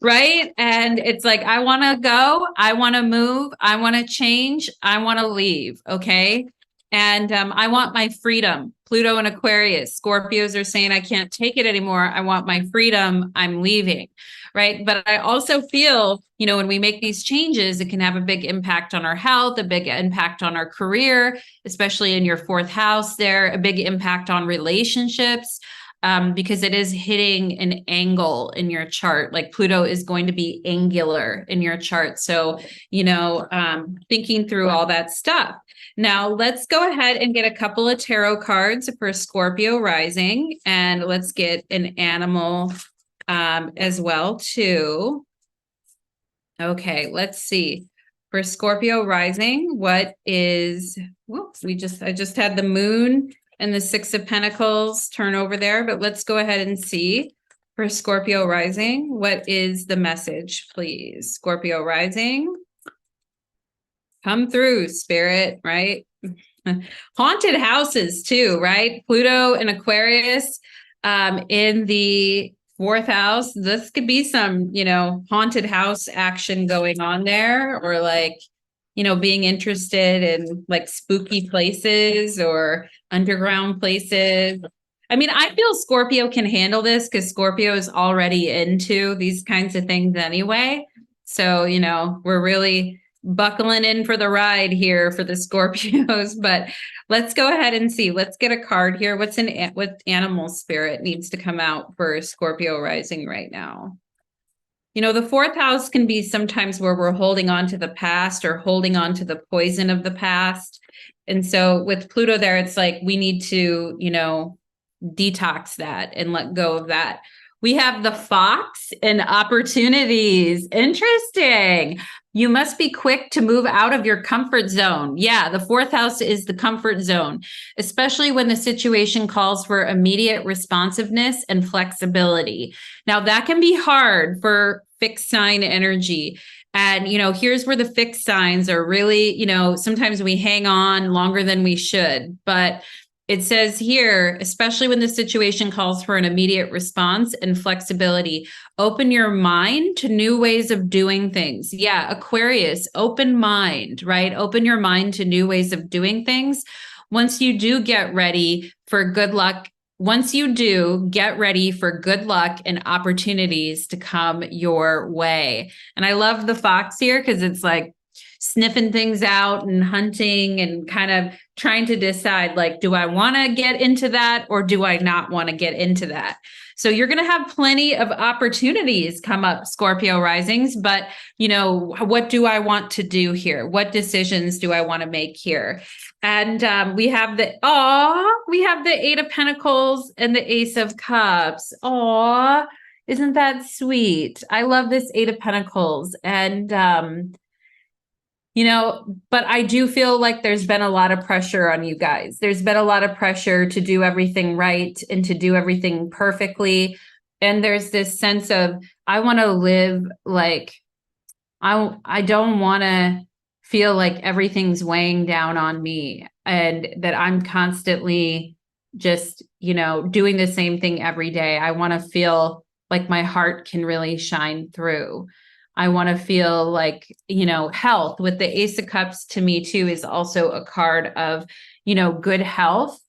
right. And it's like, I want to go, I want to move, I want to change, I want to leave. Okay. And I want my freedom. Pluto and Aquarius. Scorpios are saying, I can't take it anymore. I want my freedom. I'm leaving. Right. But I also feel, when we make these changes, it can have a big impact on our health, a big impact on our career, especially in your fourth house there, a big impact on relationships. Because it is hitting an angle in your chart. Like Pluto is going to be angular in your chart. So, thinking through all that stuff. Now, let's go ahead and get a couple of tarot cards for Scorpio rising, and let's get an animal as well too. Okay, let's see. For Scorpio rising, what is, whoops, I just had the moon and the Six of Pentacles turn over there, but let's go ahead and see for Scorpio rising, what is the message, please? Scorpio rising, come through, Spirit, right? Haunted houses too, right? Pluto and Aquarius in the fourth house. This could be some, haunted house action going on there, or like, being interested in like spooky places or underground places. I mean, I feel Scorpio can handle this because Scorpio is already into these kinds of things anyway. So, we're really buckling in for the ride here for the Scorpios, but let's go ahead and see. Let's get a card here. What animal spirit needs to come out for Scorpio rising right now? The fourth house can be sometimes where we're holding on to the past or holding on to the poison of the past. And so with Pluto there, it's like we need to, detox that and let go of that. We have the fox and opportunities. Interesting. You must be quick to move out of your comfort zone. Yeah, the fourth house is the comfort zone, especially when the situation calls for immediate responsiveness and flexibility. Now, that can be hard for fixed sign energy. And, here's where the fixed signs are really, sometimes we hang on longer than we should. But it says here, especially when the situation calls for an immediate response and flexibility, open your mind to new ways of doing things. Yeah, Aquarius, open mind, right? Open your mind to new ways of doing things. Once you do get ready for good luck, once you do, get ready for good luck and opportunities to come your way. And I love the fox here because it's like sniffing things out and hunting and kind of trying to decide, like, do I want to get into that or do I not want to get into that? So you're going to have plenty of opportunities come up, Scorpio risings, but what do I want to do here? What decisions do I want to make here? And we have the Eight of Pentacles and the Ace of Cups. Aw, isn't that sweet? I love this Eight of Pentacles. And but I do feel like there's been a lot of pressure on you guys. There's been a lot of pressure to do everything right and to do everything perfectly. And there's this sense of, I want to live like, I don't want to feel like everything's weighing down on me and that I'm constantly just, doing the same thing every day. I want to feel like my heart can really shine through. I want to feel like, health. With the Ace of Cups, to me too, is also a card of, good health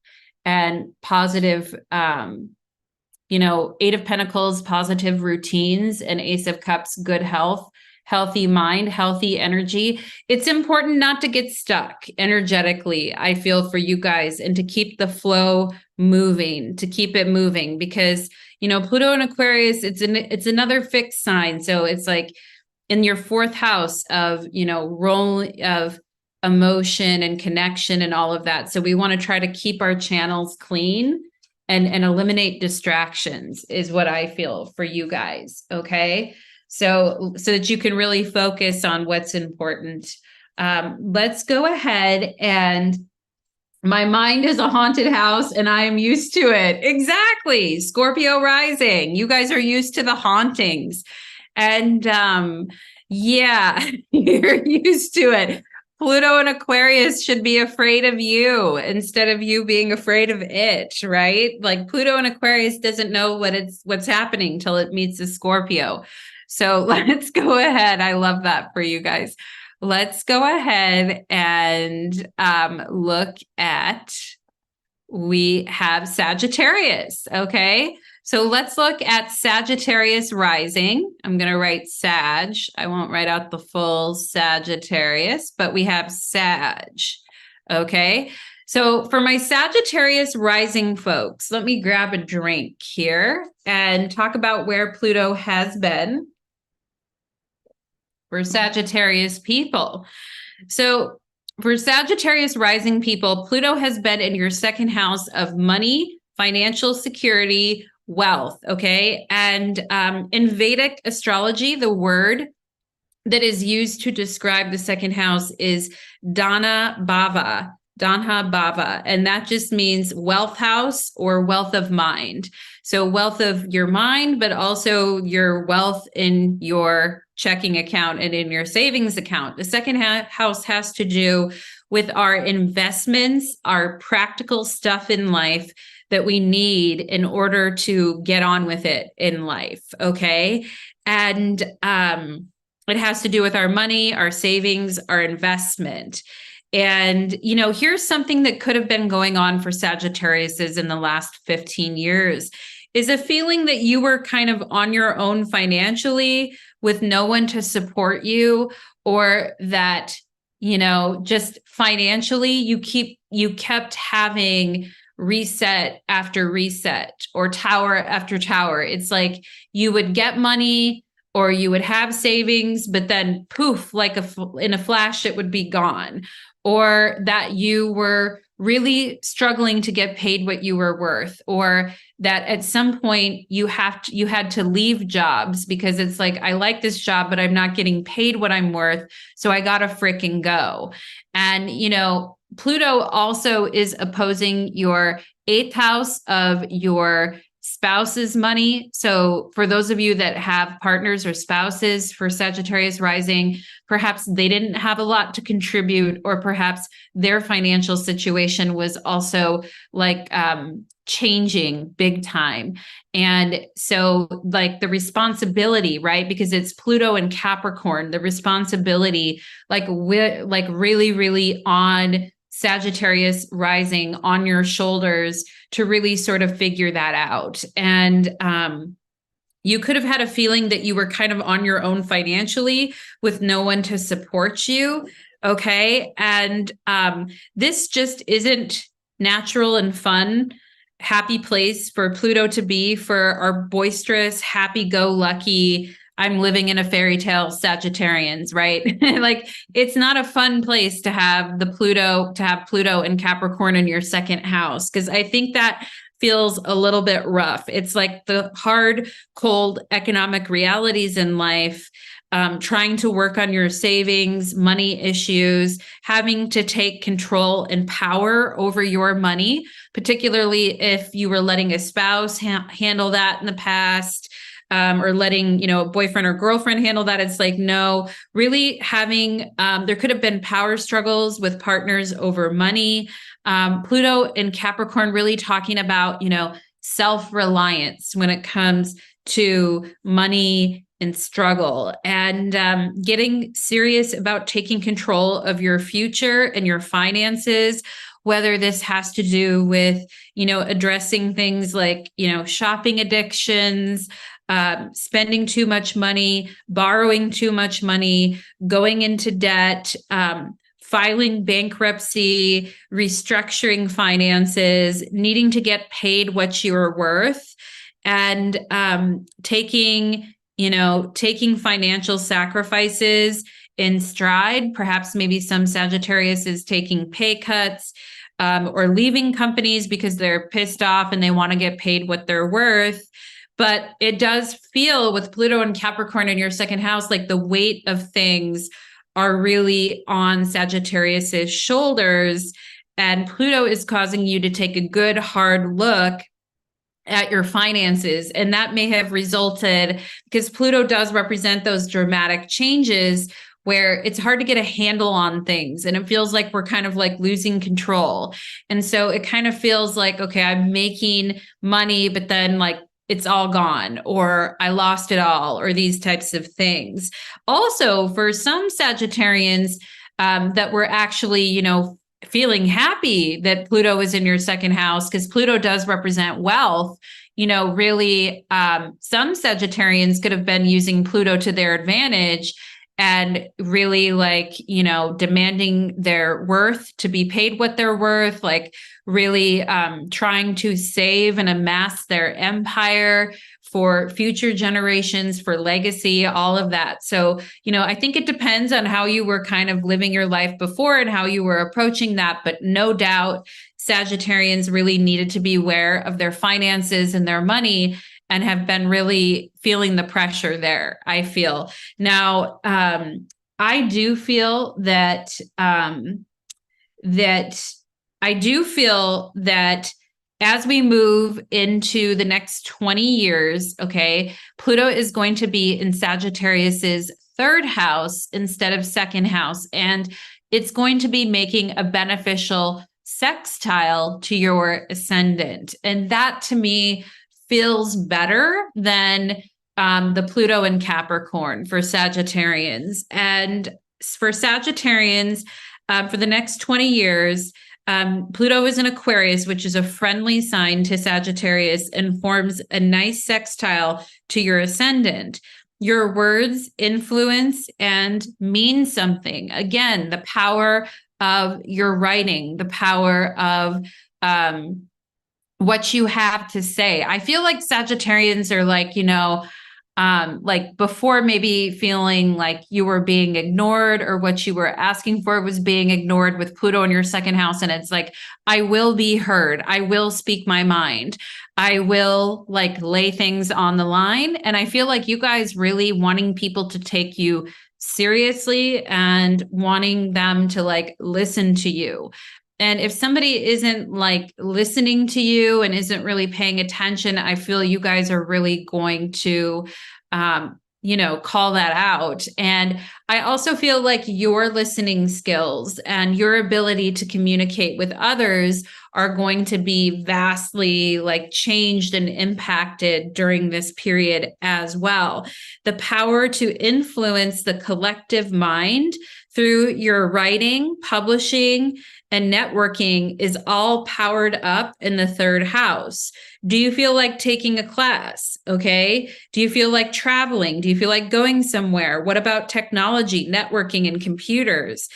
and positive, Eight of Pentacles, positive routines, and Ace of Cups, good health, healthy mind, healthy energy. It's important not to get stuck energetically, I feel, for you guys, and to keep the flow moving, to keep it moving, because, Pluto and Aquarius, it's another fixed sign. So it's like in your fourth house of, role of emotion and connection and all of that. So we want to try to keep our channels clean and eliminate distractions is what I feel for you guys. Okay. So that you can really focus on what's important. Let's go ahead, and my mind is a haunted house and I am used to it. Exactly. Scorpio rising. You guys are used to the hauntings. And yeah, you're used to it. Pluto and Aquarius should be afraid of you instead of you being afraid of it, right? Like Pluto and Aquarius doesn't know what's happening till it meets a Scorpio. So let's go ahead. I love that for you guys. Let's go ahead and look at, we have Sagittarius, okay? So let's look at Sagittarius rising. I'm going to write Sag. I won't write out the full Sagittarius, but we have Sag, okay? So for my Sagittarius rising folks, let me grab a drink here and talk about where Pluto has been for Sagittarius people. So for Sagittarius rising people, Pluto has been in your second house of money, financial security, wealth, okay? And in Vedic astrology, the word that is used to describe the second house is Dana Bhava, and that just means wealth house or wealth of mind. So wealth of your mind, but also your wealth in your checking account and in your savings account. The second house has to do with our investments, our practical stuff in life that we need in order to get on with it in life, okay? And it has to do with our money, our savings, our investment. And, here's something that could have been going on for Sagittariuses in the last 15 years is a feeling that you were kind of on your own financially with no one to support you, or that, just financially you kept having reset after reset or tower after tower. It's like you would get money, or you would have savings, but then poof, like in a flash, it would be gone. Or that you were really struggling to get paid what you were worth, or that at some point you had to leave jobs because it's like, I like this job, but I'm not getting paid what I'm worth. So I got to fricking go. And, Pluto also is opposing your eighth house of your spouse's money. So for those of you that have partners or spouses for Sagittarius rising, perhaps they didn't have a lot to contribute, or perhaps their financial situation was also like changing big time. And so like the responsibility, right? Because it's Pluto and Capricorn, the responsibility like really, really on Sagittarius rising on your shoulders to really sort of figure that out. And you could have had a feeling that you were kind of on your own financially with no one to support you. Okay. And this just isn't natural and fun, happy place for Pluto to be for our boisterous, happy-go-lucky, I'm living in a fairy tale Sagittarians, right? Like it's not a fun place to have Pluto and Capricorn in your second house, because I think that feels a little bit rough. It's like the hard, cold economic realities in life, trying to work on your savings, money issues, having to take control and power over your money, particularly if you were letting a spouse handle that in the past. Or letting, a boyfriend or girlfriend handle that. It's like, no, really having, there could have been power struggles with partners over money. Pluto and Capricorn really talking about, self-reliance when it comes to money and struggle, and getting serious about taking control of your future and your finances, whether this has to do with, addressing things like, shopping addictions, spending too much money, borrowing too much money, going into debt, filing bankruptcy, restructuring finances, needing to get paid what you're worth, and taking financial sacrifices in stride. Perhaps maybe some Sagittarius is taking pay cuts, or leaving companies because they're pissed off and they want to get paid what they're worth. But it does feel with Pluto and Capricorn in your second house, like the weight of things are really on Sagittarius's shoulders. And Pluto is causing you to take a good hard look at your finances. And that may have resulted, because Pluto does represent those dramatic changes where it's hard to get a handle on things. And it feels like we're kind of like losing control. And so it kind of feels like, okay, I'm making money, but then like, it's all gone, or I lost it all, or these types of things. Also, for some Sagittarians that were actually, feeling happy that Pluto is in your second house, because Pluto does represent wealth, really some Sagittarians could have been using Pluto to their advantage and really like, demanding their worth to be paid what they're worth, like really trying to save and amass their empire for future generations, for legacy, all of that. So, I think it depends on how you were kind of living your life before and how you were approaching that. But no doubt, Sagittarians really needed to be aware of their finances and their money, and have been really feeling the pressure there, I feel. Now, I do feel that as we move into the next 20 years, okay, Pluto is going to be in Sagittarius's third house instead of second house. And it's going to be making a beneficial sextile to your ascendant. And that to me feels better than the Pluto and Capricorn for Sagittarians. And for Sagittarians, for the next 20 years, Pluto is in Aquarius, which is a friendly sign to Sagittarius and forms a nice sextile to your ascendant. Your words influence and mean something. Again, the power of your writing, the power of what you have to say. I feel like Sagittarians are like, like before maybe feeling like you were being ignored or what you were asking for was being ignored with Pluto in your second house. And it's like, I will be heard. I will speak my mind. I will like lay things on the line. And I feel like you guys really wanting people to take you seriously and wanting them to like listen to you. And if somebody isn't like listening to you and isn't really paying attention, I feel you guys are really going to, call that out. And I also feel like your listening skills and your ability to communicate with others are going to be vastly like changed and impacted during this period as well. The power to influence the collective mind through your writing, publishing, and networking is all powered up in the third house. Do you feel like taking a class? Okay. Do you feel like traveling? Do you feel like going somewhere? What about technology, networking, and computers?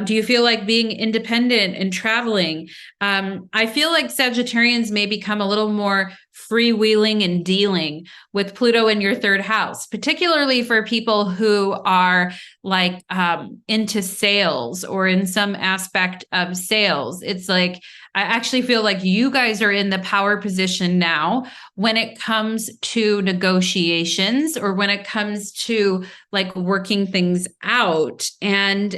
Do you feel like being independent and traveling? I feel like Sagittarians may become a little more freewheeling and dealing with Pluto in your third house, particularly for people who are like into sales or in some aspect of sales. It's like, I actually feel like you guys are in the power position now when it comes to negotiations or when it comes to like working things out. And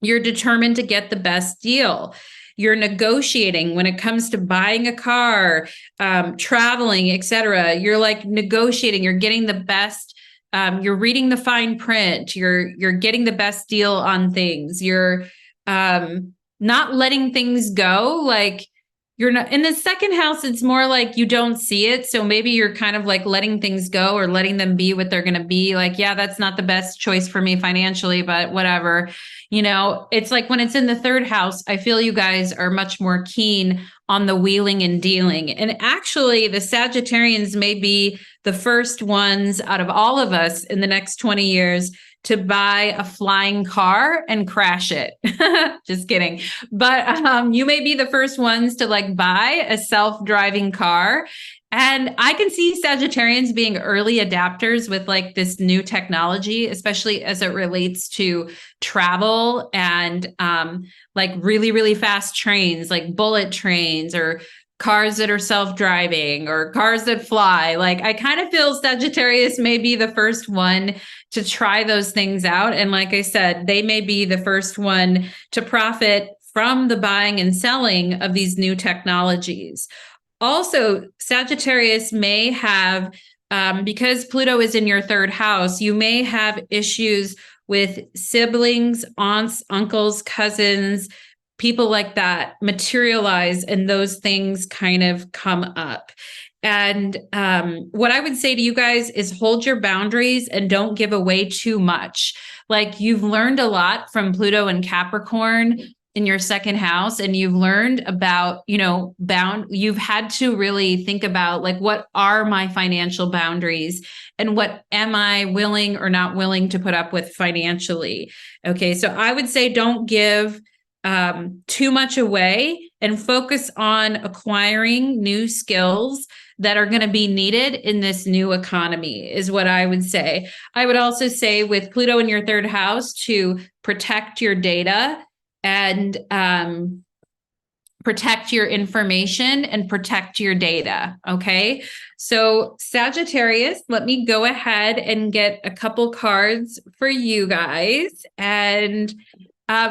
you're determined to get the best deal. You're negotiating when it comes to buying a car, traveling, etc. You're like negotiating. You're getting the best. You're reading the fine print. You're getting the best deal on things. You're not letting things go. Like you're not in the second house. It's more like you don't see it. So maybe you're kind of like letting things go or letting them be what they're going to be. Like, yeah, that's not the best choice for me financially, but whatever. It's like when it's in the third house, I feel you guys are much more keen on the wheeling and dealing. And actually, the Sagittarians may be the first ones out of all of us in the next 20 years to buy a flying car and crash it. Just kidding. But you may be the first ones to like buy a self-driving car. And I can see Sagittarians being early adapters with like this new technology, especially as it relates to travel and like really, really fast trains, like bullet trains or cars that are self-driving or cars that fly. Like I kind of feel Sagittarius may be the first one to try those things out. And like I said, they may be the first one to profit from the buying and selling of these new technologies. Also, Sagittarius may have, because Pluto is in your third house, you may have issues with siblings, aunts, uncles, cousins, people like that materialize and those things kind of come up. And what I would say to you guys is hold your boundaries and don't give away too much. Like you've learned a lot from Pluto and Capricorn in your second house, and you've learned about, you've had to really think about like, what are my financial boundaries and what am I willing or not willing to put up with financially? Okay. So I would say don't give too much away and focus on acquiring new skills that are going to be needed in this new economy is what I would say. I would also say with Pluto in your third house to protect your data and protect your information and protect your data. Okay. So Sagittarius, let me go ahead and get a couple cards for you guys. And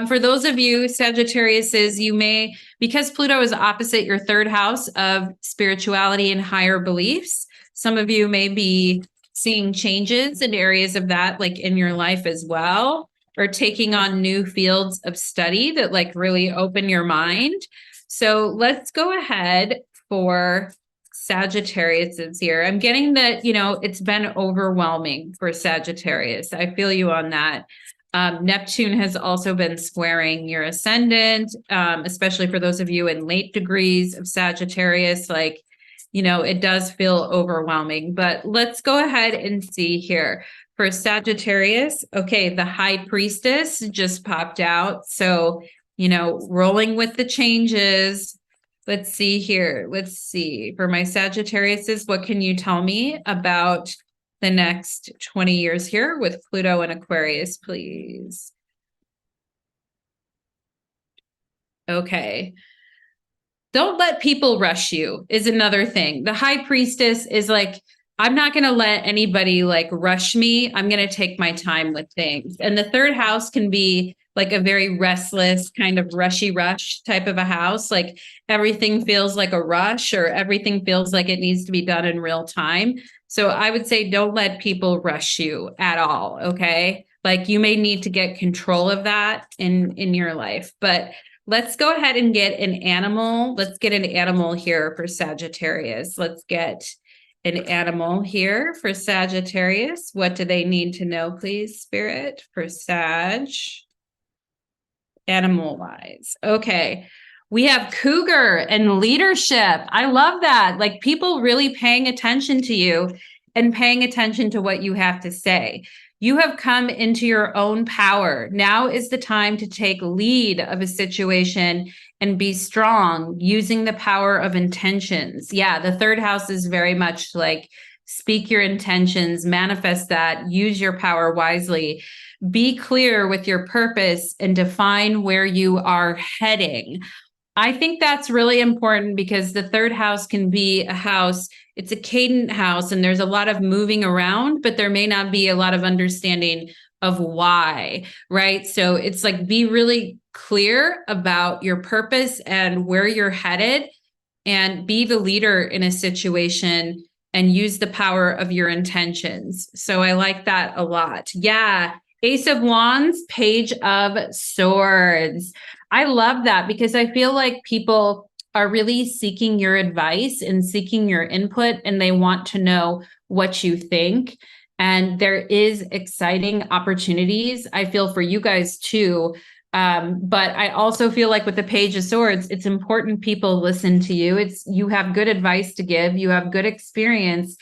for those of you Sagittariuses, you may, because Pluto is opposite your third house of spirituality and higher beliefs, some of you may be seeing changes in areas of that, like in your life as well, or taking on new fields of study that like really open your mind. So let's go ahead for Sagittarius here. I'm getting that, it's been overwhelming for Sagittarius. I feel you on that. Neptune has also been squaring your ascendant, especially for those of you in late degrees of Sagittarius, like, it does feel overwhelming. But let's go ahead and see here. For Sagittarius, okay, the High Priestess just popped out. So, rolling with the changes, Let's see here. Let's see. For my Sagittariuses, what can you tell me about the next 20 years here with Pluto and Aquarius, please? Okay. Don't let people rush you is another thing. The high priestess is like, I'm not going to let anybody like rush me. I'm going to take my time with things. And the third house can be like a very restless kind of rushy rush type of a house. Like everything feels like a rush or everything feels like it needs to be done in real time. So I would say don't let people rush you at all. Okay. Like you may need to get control of that in your life, but let's go ahead and get an animal. Let's get an animal here for Sagittarius. Let's get an animal here for Sagittarius. What do they need to know, please, Spirit, for Sag? Animal-wise. Okay. We have cougar and leadership. I love that. Like people really paying attention to you and paying attention to what you have to say. You have come into your own power. Now is the time to take lead of a situation and be strong using the power of intentions. Yeah, the third house is very much like speak your intentions, manifest that, use your power wisely. Be clear with your purpose and define where you are heading. I think that's really important because the third house can be a house, it's a cadent house, and there's a lot of moving around, but there may not be a lot of understanding of why, right? So it's like be really clear about your purpose and where you're headed and be the leader in a situation and use the power of your intentions. So I like that a lot. Yeah. Ace of Wands, Page of Swords. I love that because I feel like people are really seeking your advice and seeking your input, and they want to know what you think. And there is exciting opportunities, I feel, for you guys too. But I also feel like with the Page of Swords, it's important people listen to you. You have good advice to give, you have good experience.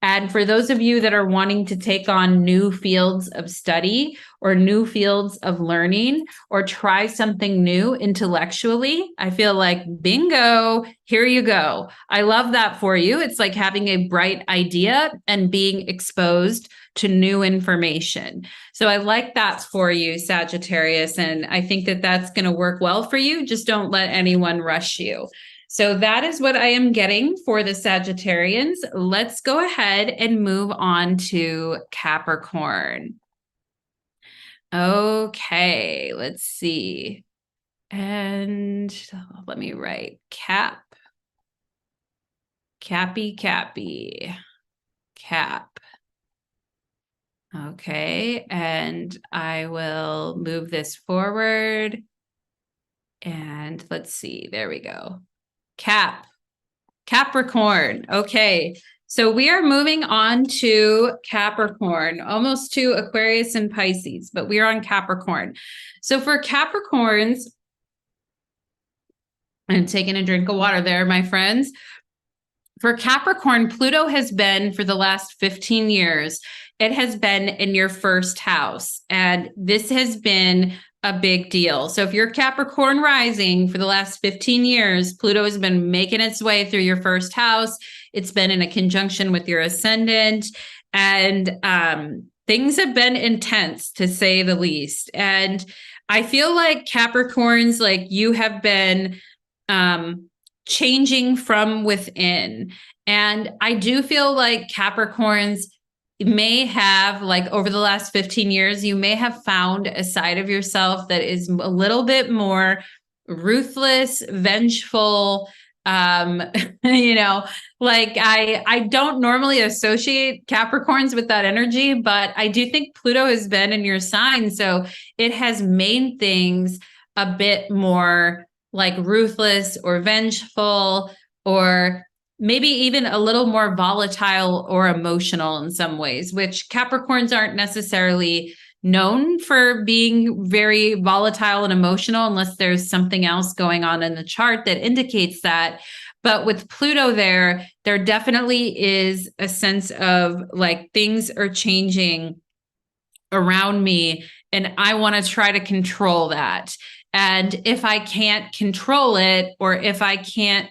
And for those of you that are wanting to take on new fields of study or new fields of learning or try something new intellectually, I feel like bingo, here you go. I love that for you. It's like having a bright idea and being exposed to new information. So I like that for you, Sagittarius. And I think that that's going to work well for you. Just don't let anyone rush you. So that is what I am getting for the Sagittarians. Let's go ahead and move on to Capricorn. Okay, let's see. And let me write Cap. Cappy. Cap. Okay, and I will move this forward. And let's see, there we go. Capricorn. Okay, so we are moving on to Capricorn, almost to Aquarius and Pisces, but we are on Capricorn. So for Capricorns, I'm taking a drink of water there, my friends. For Capricorn, Pluto has been for the last 15 years, it has been in your first house. And this has been a big deal. So if you're Capricorn rising for the last 15 years, Pluto has been making its way through your first house. It's been in a conjunction with your ascendant, and things have been intense to say the least. And I feel like Capricorns, like you have been changing from within. And I do feel like Capricorns may have, like over the last 15 years, you may have found a side of yourself that is a little bit more ruthless, vengeful. You know, like I don't normally associate Capricorns with that energy, but I do think Pluto has been in your sign. So it has made things a bit more like ruthless or vengeful, or maybe even a little more volatile or emotional in some ways, which Capricorns aren't necessarily known for being very volatile and emotional unless there's something else going on in the chart that indicates that. But with Pluto there definitely is a sense of like things are changing around me and I want to try to control that. And if I can't control it, or if I can't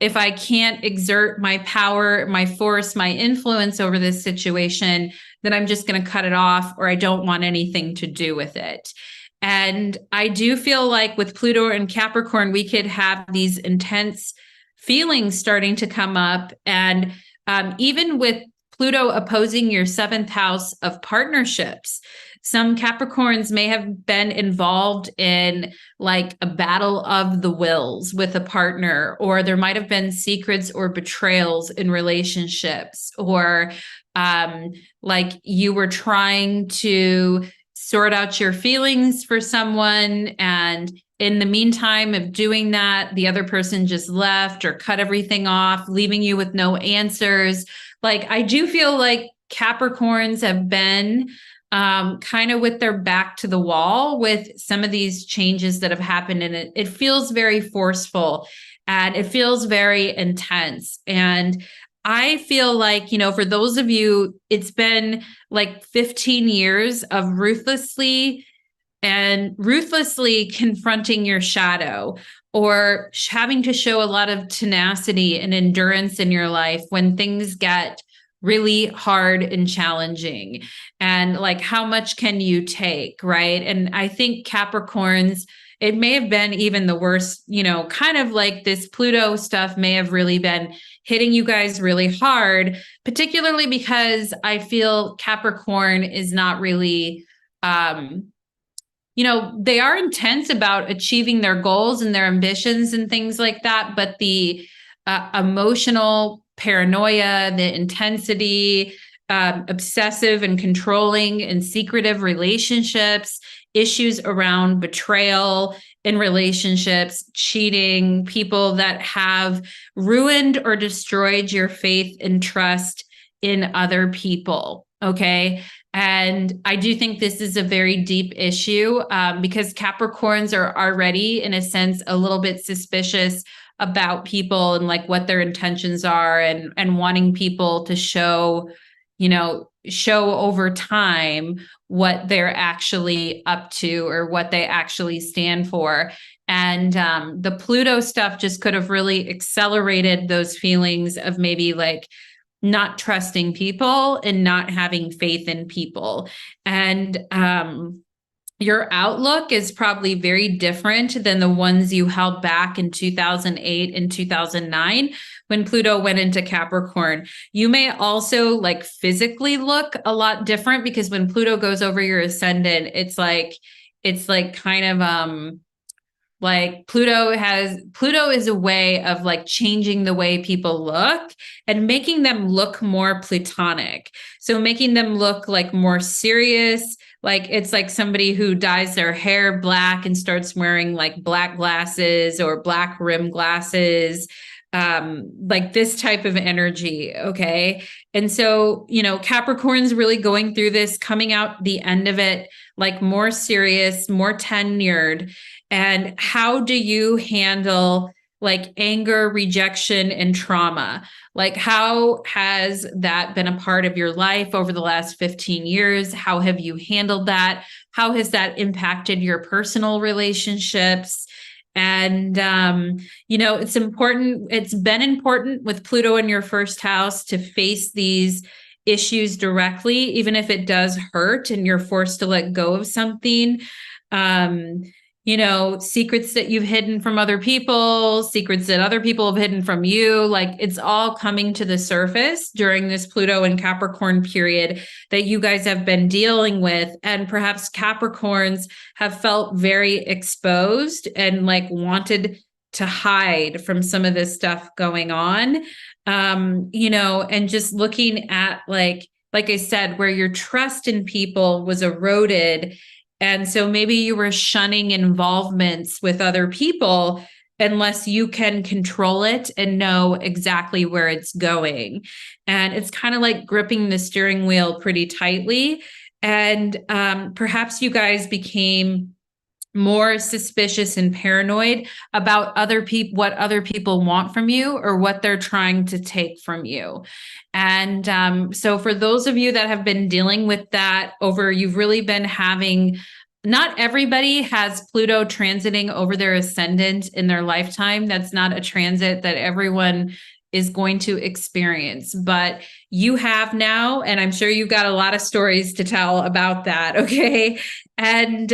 exert my power, my force, my influence over this situation, then I'm just going to cut it off, or I don't want anything to do with it. And I do feel like with Pluto and Capricorn, we could have these intense feelings starting to come up. And even with Pluto opposing your seventh house of partnerships, some Capricorns may have been involved in like a battle of the wills with a partner, or there might have been secrets or betrayals in relationships, or like you were trying to sort out your feelings for someone, and in the meantime of doing that, the other person just left or cut everything off, leaving you with no answers. Like, I do feel like Capricorns have been kind of with their back to the wall with some of these changes that have happened. And it feels very forceful, and it feels very intense. And I feel like, you know, for those of you, it's been like 15 years of ruthlessly confronting your shadow, or having to show a lot of tenacity and endurance in your life when things get really hard and challenging. And like, how much can you take, right? And I think Capricorns, it may have been even the worst, you know, kind of like this Pluto stuff may have really been hitting you guys really hard, particularly because I feel Capricorn is not really, you know, they are intense about achieving their goals and their ambitions and things like that. But the emotional paranoia, the intensity, obsessive and controlling and secretive relationships, issues around betrayal in relationships, cheating, people that have ruined or destroyed your faith and trust in other people. Okay. And I do think this is a very deep issue because Capricorns are already, in a sense, a little bit suspicious about people and like what their intentions are, and wanting people to show, you know, show over time what they're actually up to or what they actually stand for. And the Pluto stuff just could have really accelerated those feelings of maybe like not trusting people and not having faith in people. And your outlook is probably very different than the ones you held back in 2008 and 2009 when Pluto went into Capricorn. You may also like physically look a lot different, because when Pluto goes over your ascendant, it's like kind of like Pluto is a way of like changing the way people look and making them look more platonic. So making them look like more serious. Like it's like somebody who dyes their hair black and starts wearing like black glasses or black rim glasses, like this type of energy. Okay. And so, you know, Capricorn's really going through this, coming out the end of it, like more serious, more tenured. And how do you handle like anger, rejection, and trauma? Like, how has that been a part of your life over the last 15 years? How have you handled that? How has that impacted your personal relationships? And, you know, it's important. It's been important with Pluto in your first house to face these issues directly, even if it does hurt and you're forced to let go of something. You know, secrets that you've hidden from other people, secrets that other people have hidden from you, like it's all coming to the surface during this Pluto and Capricorn period that you guys have been dealing with. And perhaps Capricorns have felt very exposed and like wanted to hide from some of this stuff going on. You know, and just looking at like I said, where your trust in people was eroded. And so maybe you were shunning involvements with other people unless you can control it and know exactly where it's going. And it's kind of like gripping the steering wheel pretty tightly. And perhaps you guys became more suspicious and paranoid about other people, what other people want from you or what they're trying to take from you. And so for those of you that have been dealing with that over, you've really been having not everybody has Pluto transiting over their ascendant in their lifetime. That's not a transit that everyone is going to experience, but you have now, and I'm sure you've got a lot of stories to tell about that. Okay. And,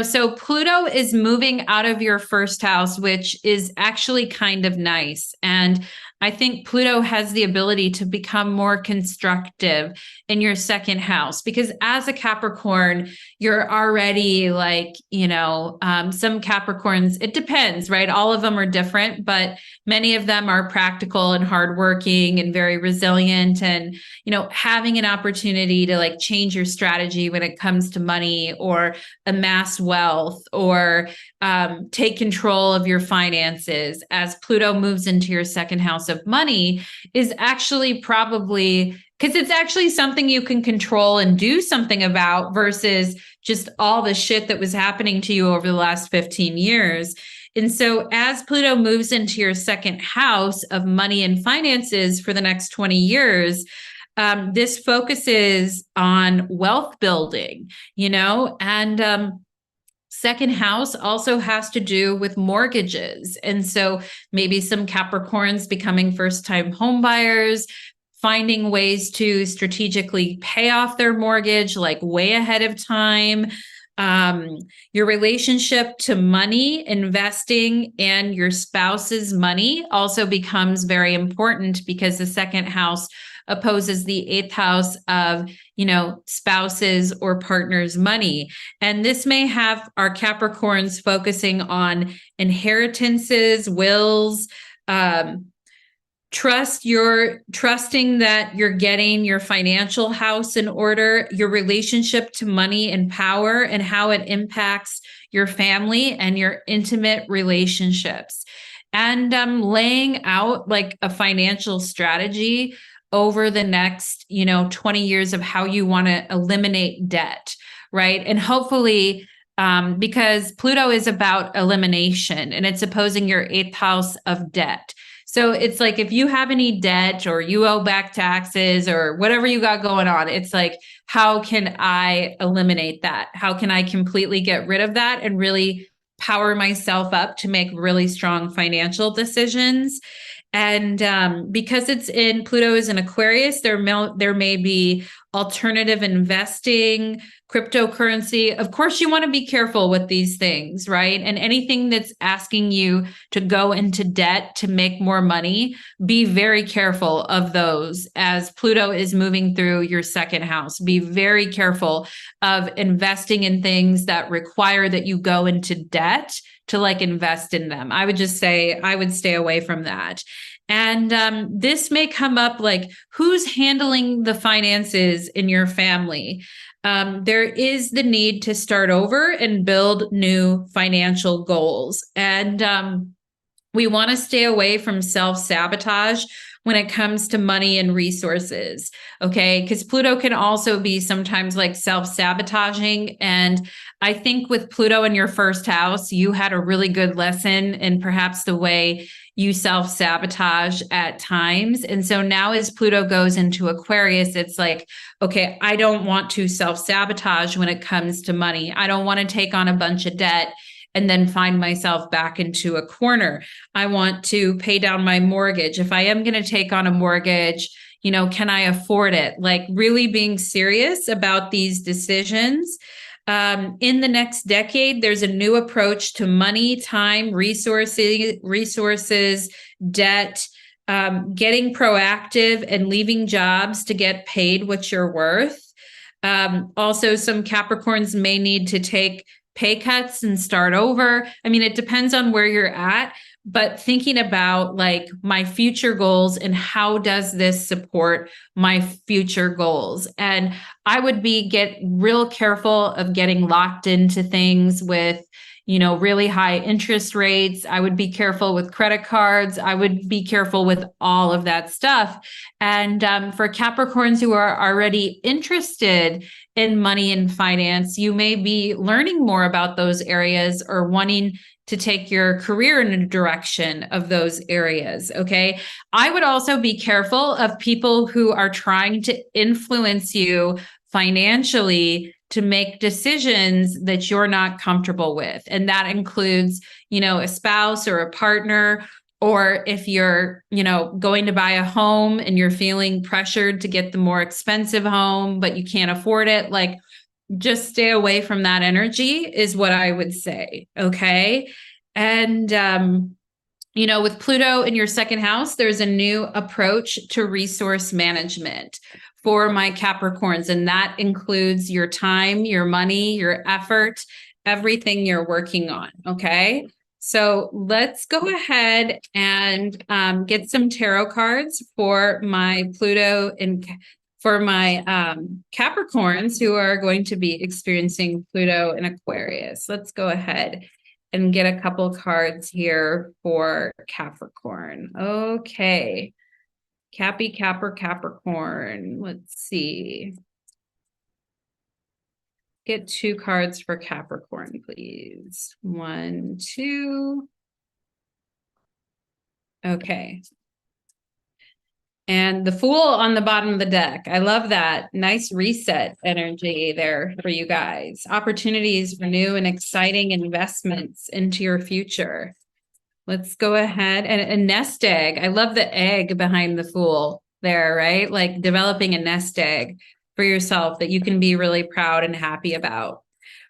so Pluto is moving out of your first house, which is actually kind of nice. And I think Pluto has the ability to become more constructive in your second house, because as a Capricorn, you're already like, some Capricorns, it depends, right? All of them are different, but many of them are practical and hardworking and very resilient, and, having an opportunity to like change your strategy when it comes to money or amass wealth or take control of your finances as Pluto moves into your second house of money is actually probably, because it's actually something you can control and do something about versus just all the shit that was happening to you over the last 15 years. And so as Pluto moves into your second house of money and finances for the next 20 years, this focuses on wealth building, and second house also has to do with mortgages. And so maybe some Capricorns becoming first-time home buyers, finding ways to strategically pay off their mortgage, like way ahead of time. Your relationship to money, investing, and your spouse's money also becomes very important because the second house opposes the eighth house of, spouses or partners' money. And this may have our Capricorns focusing on inheritances, wills, trusting that you're getting your financial house in order, your relationship to money and power, and how it impacts your family and your intimate relationships, and laying out like a financial strategy over the next, 20 years of how you want to eliminate debt, right? And hopefully, because Pluto is about elimination and it's opposing your eighth house of debt. So it's like, if you have any debt or you owe back taxes or whatever you got going on, it's like, how can I eliminate that? How can I completely get rid of that and really power myself up to make really strong financial decisions? And because it's in Pluto is in Aquarius, there may be alternative investing, cryptocurrency. Of course, you want to be careful with these things, right? And anything that's asking you to go into debt to make more money, be very careful of those as Pluto is moving through your second house. Be very careful of investing in things that require that you go into debt to like invest in them. I would just say I would stay away from that. And this may come up like, who's handling the finances in your family? There is the need to start over and build new financial goals. And we want to stay away from self-sabotage when it comes to money and resources, okay? Because Pluto can also be sometimes like self-sabotaging. And I think with Pluto in your first house, you had a really good lesson in perhaps the way you self-sabotage at times. And so now as Pluto goes into Aquarius, it's like, okay, I don't want to self-sabotage when it comes to money. I don't want to take on a bunch of debt and then find myself back into a corner. I want to pay down my mortgage. If I am going to take on a mortgage, can I afford it? Like really being serious about these decisions. In the next decade, there's a new approach to money, time, resources, debt, getting proactive and leaving jobs to get paid what you're worth. Also, some Capricorns may need to take pay cuts and start over. I mean, it depends on where you're at, but thinking about like my future goals and how does this support my future goals? And I would get real careful of getting locked into things with, really high interest rates. I would be careful with credit cards. I would be careful with all of that stuff. And for Capricorns who are already interested in money and finance, you may be learning more about those areas or wanting to take your career in a direction of those areas. Okay. I would also be careful of people who are trying to influence you financially to make decisions that you're not comfortable with. And that includes, a spouse or a partner, or if you're, going to buy a home and you're feeling pressured to get the more expensive home, but you can't afford it, like just stay away from that energy is what I would say. Okay. And, with Pluto in your second house, there's a new approach to resource management for my Capricorns. And that includes your time, your money, your effort, everything you're working on. Okay. So let's go ahead and get some tarot cards for my Pluto and for my Capricorns who are going to be experiencing Pluto in Aquarius. Let's go ahead and get a couple cards here for Capricorn. Okay. Capricorn. Let's see. Get 2 cards for Capricorn, please. 1, 2. Okay. And the Fool on the bottom of the deck. I love that. Nice reset energy there for you guys. Opportunities for new and exciting investments into your future. Let's go ahead. And a nest egg. I love the egg behind the Fool there, right? Like developing a nest egg for yourself that you can be really proud and happy about.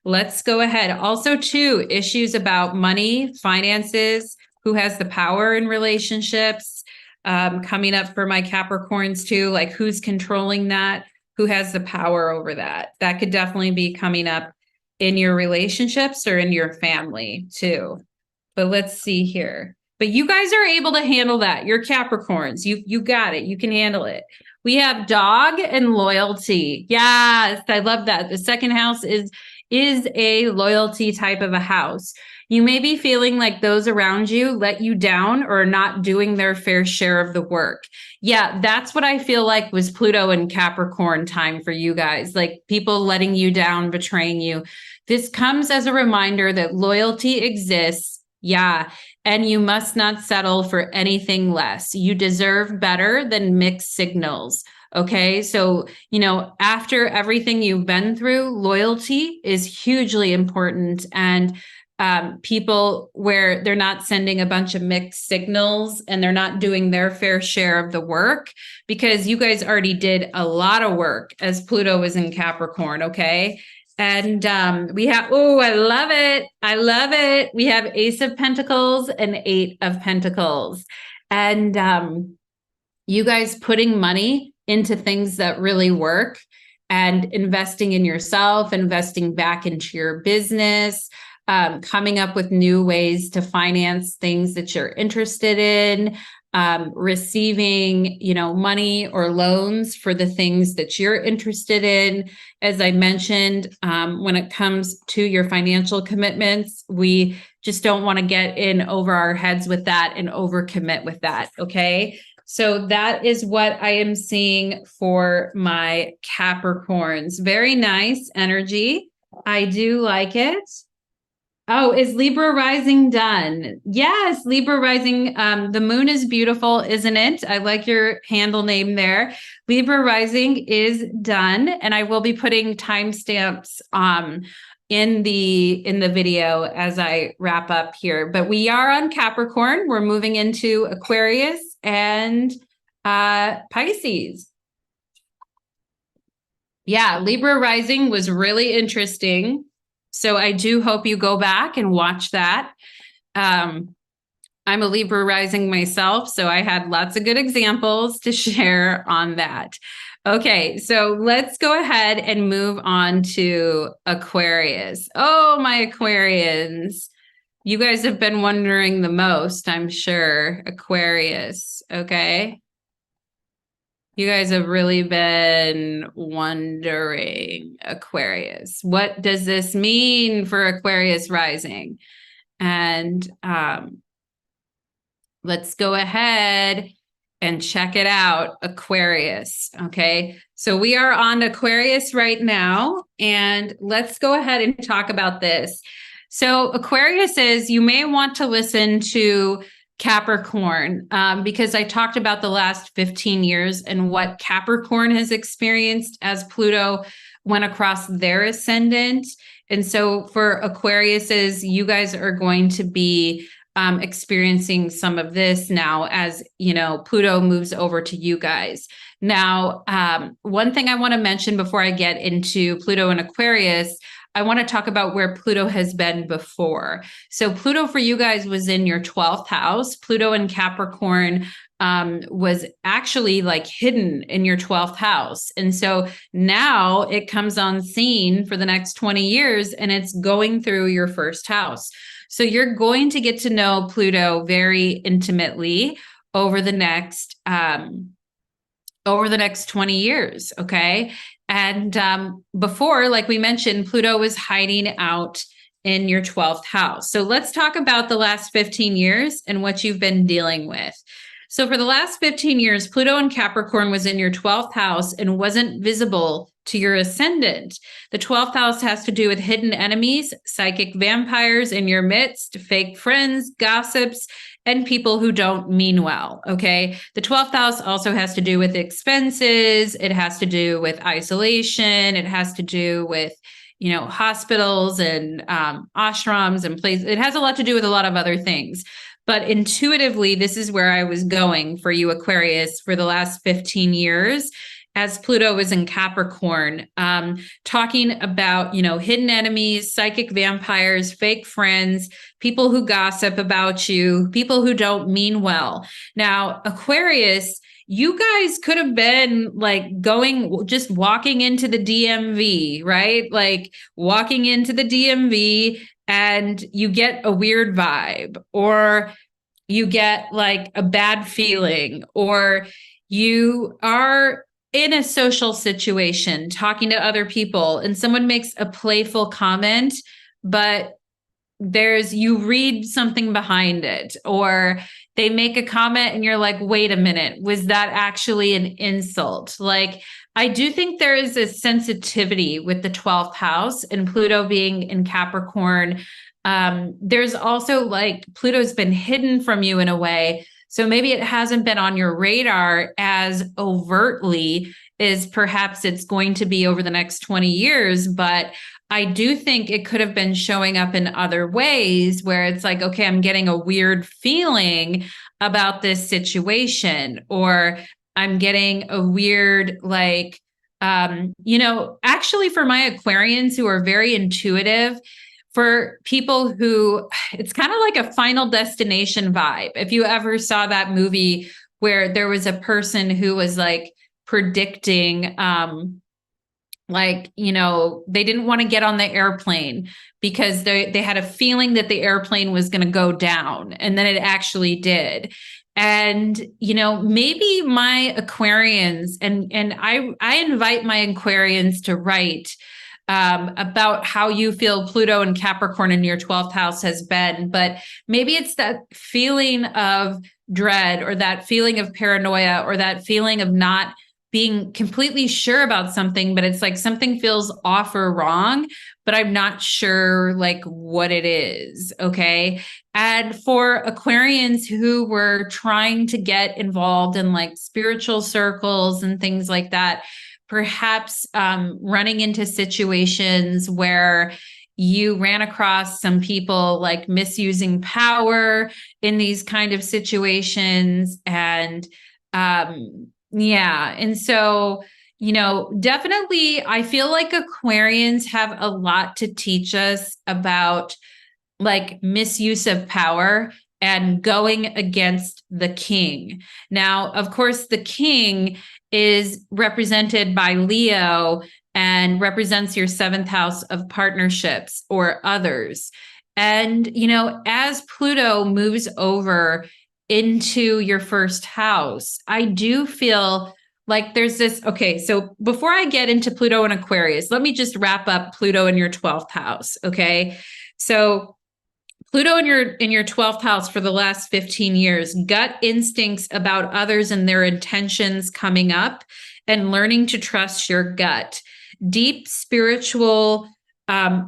Let's go ahead. Also, too, issues about money, finances, who has the power in relationships. Coming up for my Capricorns too, like who's controlling that, who has the power over that. That could definitely be coming up in your relationships or in your family too. But let's see here. But you guys are able to handle that. You're Capricorns. You got it. You can handle it. We have dog and loyalty. Yes, I love that. The second house is a loyalty type of a house. You may be feeling like those around you let you down or not doing their fair share of the work. Yeah, that's what I feel like was Pluto and Capricorn time for you guys, like people letting you down, betraying you. This comes as a reminder that loyalty exists. Yeah. And you must not settle for anything less. You deserve better than mixed signals. Okay. So, after everything you've been through, loyalty is hugely important. And people where they're not sending a bunch of mixed signals and they're not doing their fair share of the work, because you guys already did a lot of work as Pluto was in Capricorn. Okay. And we have, I love it. I love it. We have Ace of Pentacles and 8 of Pentacles. And you guys putting money into things that really work and investing in yourself, investing back into your business, coming up with new ways to finance things that you're interested in, receiving, money or loans for the things that you're interested in. As I mentioned, when it comes to your financial commitments, we just don't want to get in over our heads with that and overcommit with that. Okay. So that is what I am seeing for my Capricorns. Very nice energy. I do like it. Oh, is Libra rising done? Yes, Libra rising. The moon is beautiful, isn't it? I like your handle name there. Libra rising is done, and I will be putting timestamps in the video as I wrap up here. But we are on Capricorn. We're moving into Aquarius and Pisces. Yeah, Libra rising was really interesting. So I do hope you go back and watch that. I'm a Libra rising myself, so I had lots of good examples to share on that. Okay, so let's go ahead and move on to Aquarius. Oh, my Aquarians. You guys have been wondering the most, I'm sure. Aquarius, okay? You guys have really been wondering, Aquarius. What does this mean for Aquarius rising? And let's go ahead and check it out, Aquarius. Okay, so we are on Aquarius right now, and let's go ahead and talk about this. So Aquarius is, you may want to listen to Capricorn, because I talked about the last 15 years and what Capricorn has experienced as Pluto went across their ascendant. And so for Aquariuses, you guys are going to be experiencing some of this now as, you know, Pluto moves over to you guys. Now, one thing I want to mention before I get into Pluto and Aquarius, I want to talk about where Pluto has been before. So Pluto for you guys was in your 12th house. Pluto in Capricorn was actually like hidden in your 12th house. And so now it comes on scene for the next 20 years and it's going through your first house. So you're going to get to know Pluto very intimately over the next 20 years. Okay. And before, like we mentioned, Pluto was hiding out in your 12th house. So let's talk about the last 15 years and what you've been dealing with. So for the last 15 years, Pluto in Capricorn was in your 12th house and wasn't visible to your ascendant. The 12th house has to do with hidden enemies, psychic vampires in your midst, fake friends, gossips, and people who don't mean well. Okay. The 12th house also has to do with expenses. It has to do with isolation. It has to do with, you know, hospitals and ashrams and places. It has a lot to do with a lot of other things. But intuitively, this is where I was going for you, Aquarius, for the last 15 years. As Pluto was in Capricorn, talking about, you know, hidden enemies, psychic vampires, fake friends, people who gossip about you, people who don't mean well. Now, Aquarius, you guys could have been like just walking into the DMV, right? Like walking into the DMV and you get a weird vibe, or you get like a bad feeling, or you are in a social situation talking to other people and someone makes a playful comment, but you read something behind it, or they make a comment and you're like, wait a minute, was that actually an insult? Like, I do think there is a sensitivity with the 12th house and Pluto being in Capricorn. There's also like Pluto's been hidden from you in a way. So maybe it hasn't been on your radar as overtly as perhaps it's going to be over the next 20 years. But I do think it could have been showing up in other ways where it's like, okay, I'm getting a weird feeling about this situation, or I'm getting a weird, like, actually for my Aquarians who are very intuitive, for people who it's kind of like a Final Destination vibe. If you ever saw that movie where there was a person who was like predicting, they didn't want to get on the airplane because they had a feeling that the airplane was going to go down, and then it actually did. And, maybe my Aquarians, and I invite my Aquarians to write about how you feel Pluto and Capricorn in your 12th house has been, but maybe it's that feeling of dread, or that feeling of paranoia, or that feeling of not being completely sure about something, but it's like something feels off or wrong, but I'm not sure like what it is. Okay. And for Aquarians who were trying to get involved in like spiritual circles and things like that, perhaps running into situations where you ran across some people like misusing power in these kind of situations. And and so, definitely I feel like Aquarians have a lot to teach us about like misuse of power and going against the king. Now, of course, the king is represented by Leo and represents your 7th house of partnerships or others. And, as Pluto moves over into your 1st house, I do feel like there's this. Okay, so before I get into Pluto and Aquarius, let me just wrap up Pluto in your 12th house. Okay, so Pluto in your 12th house for the last 15 years, gut instincts about others and their intentions coming up, and learning to trust your gut. Deep spiritual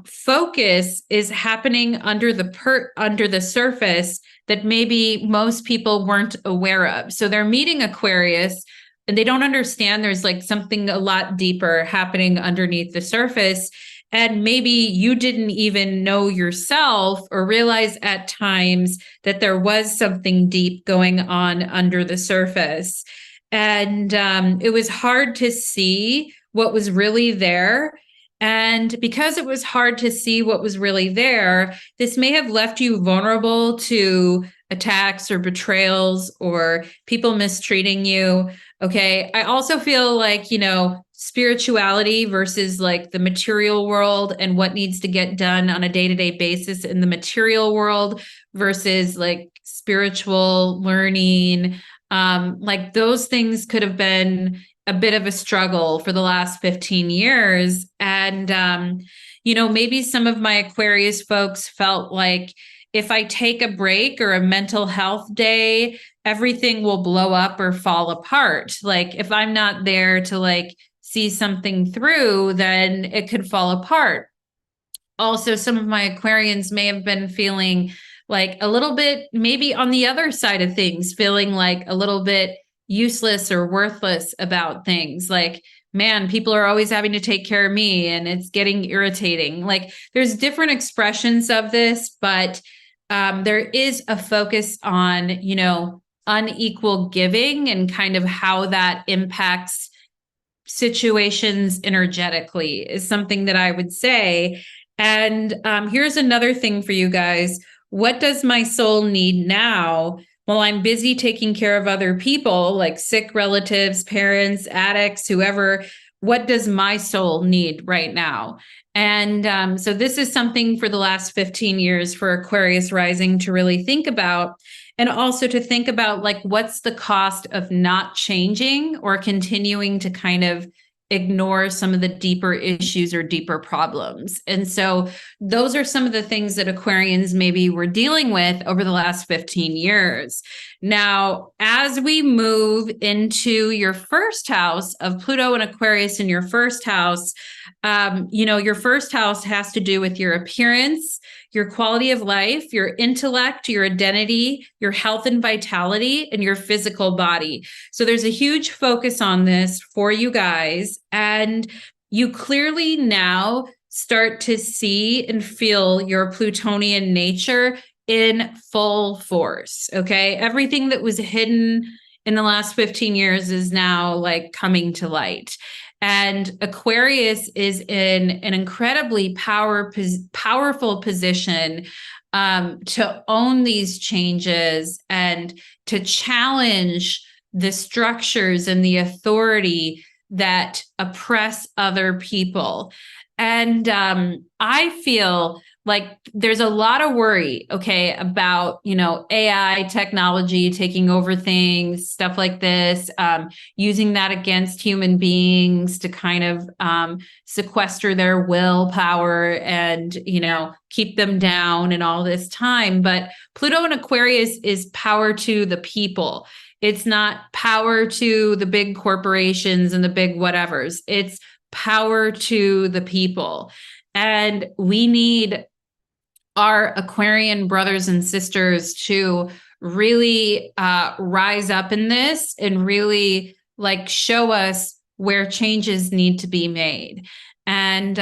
focus is happening under the surface that maybe most people weren't aware of. So they're meeting Aquarius and they don't understand there's like something a lot deeper happening underneath the surface. And maybe you didn't even know yourself or realize at times that there was something deep going on under the surface. And it was hard to see what was really there. And because it was hard to see what was really there, this may have left you vulnerable to attacks or betrayals or people mistreating you. Okay. I also feel like, spirituality versus like the material world and what needs to get done on a day-to-day basis in the material world versus like spiritual learning. Like those things could have been a bit of a struggle for the last 15 years. And, maybe some of my Aquarius folks felt like if I take a break or a mental health day, everything will blow up or fall apart. Like if I'm not there to like see something through, then it could fall apart. Also, some of my Aquarians may have been feeling like a little bit, maybe on the other side of things, feeling like a little bit useless or worthless about things. Like, man, people are always having to take care of me and it's getting irritating. Like there's different expressions of this, but there is a focus on, unequal giving and kind of how that impacts situations energetically is something that I would say. And here's another thing for you guys. What does my soul need now? Well, I'm busy taking care of other people, like sick relatives, parents, addicts, whoever. What does my soul need right now? And so this is something for the last 15 years for Aquarius rising to really think about. And also to think about like, what's the cost of not changing or continuing to kind of ignore some of the deeper issues or deeper problems. And so those are some of the things that Aquarians maybe were dealing with over the last 15 years. Now, as we move into your first house of Pluto and Aquarius in your first house, your first house has to do with your appearance, your quality of life, your intellect, your identity, your health and vitality, and your physical body. So there's a huge focus on this for you guys. And you clearly now start to see and feel your Plutonian nature in full force. Okay. Everything that was hidden in the last 15 years is now like coming to light. And Aquarius is in an incredibly powerful position to own these changes and to challenge the structures and the authority that oppress other people. And I feel like there's a lot of worry, okay, about, AI technology taking over things, stuff like this, using that against human beings to kind of sequester their willpower and, keep them down and all this time. But Pluto in Aquarius is power to the people. It's not power to the big corporations and the big whatevers. It's power to the people. And we need our Aquarian brothers and sisters to really rise up in this and really like show us where changes need to be made. And,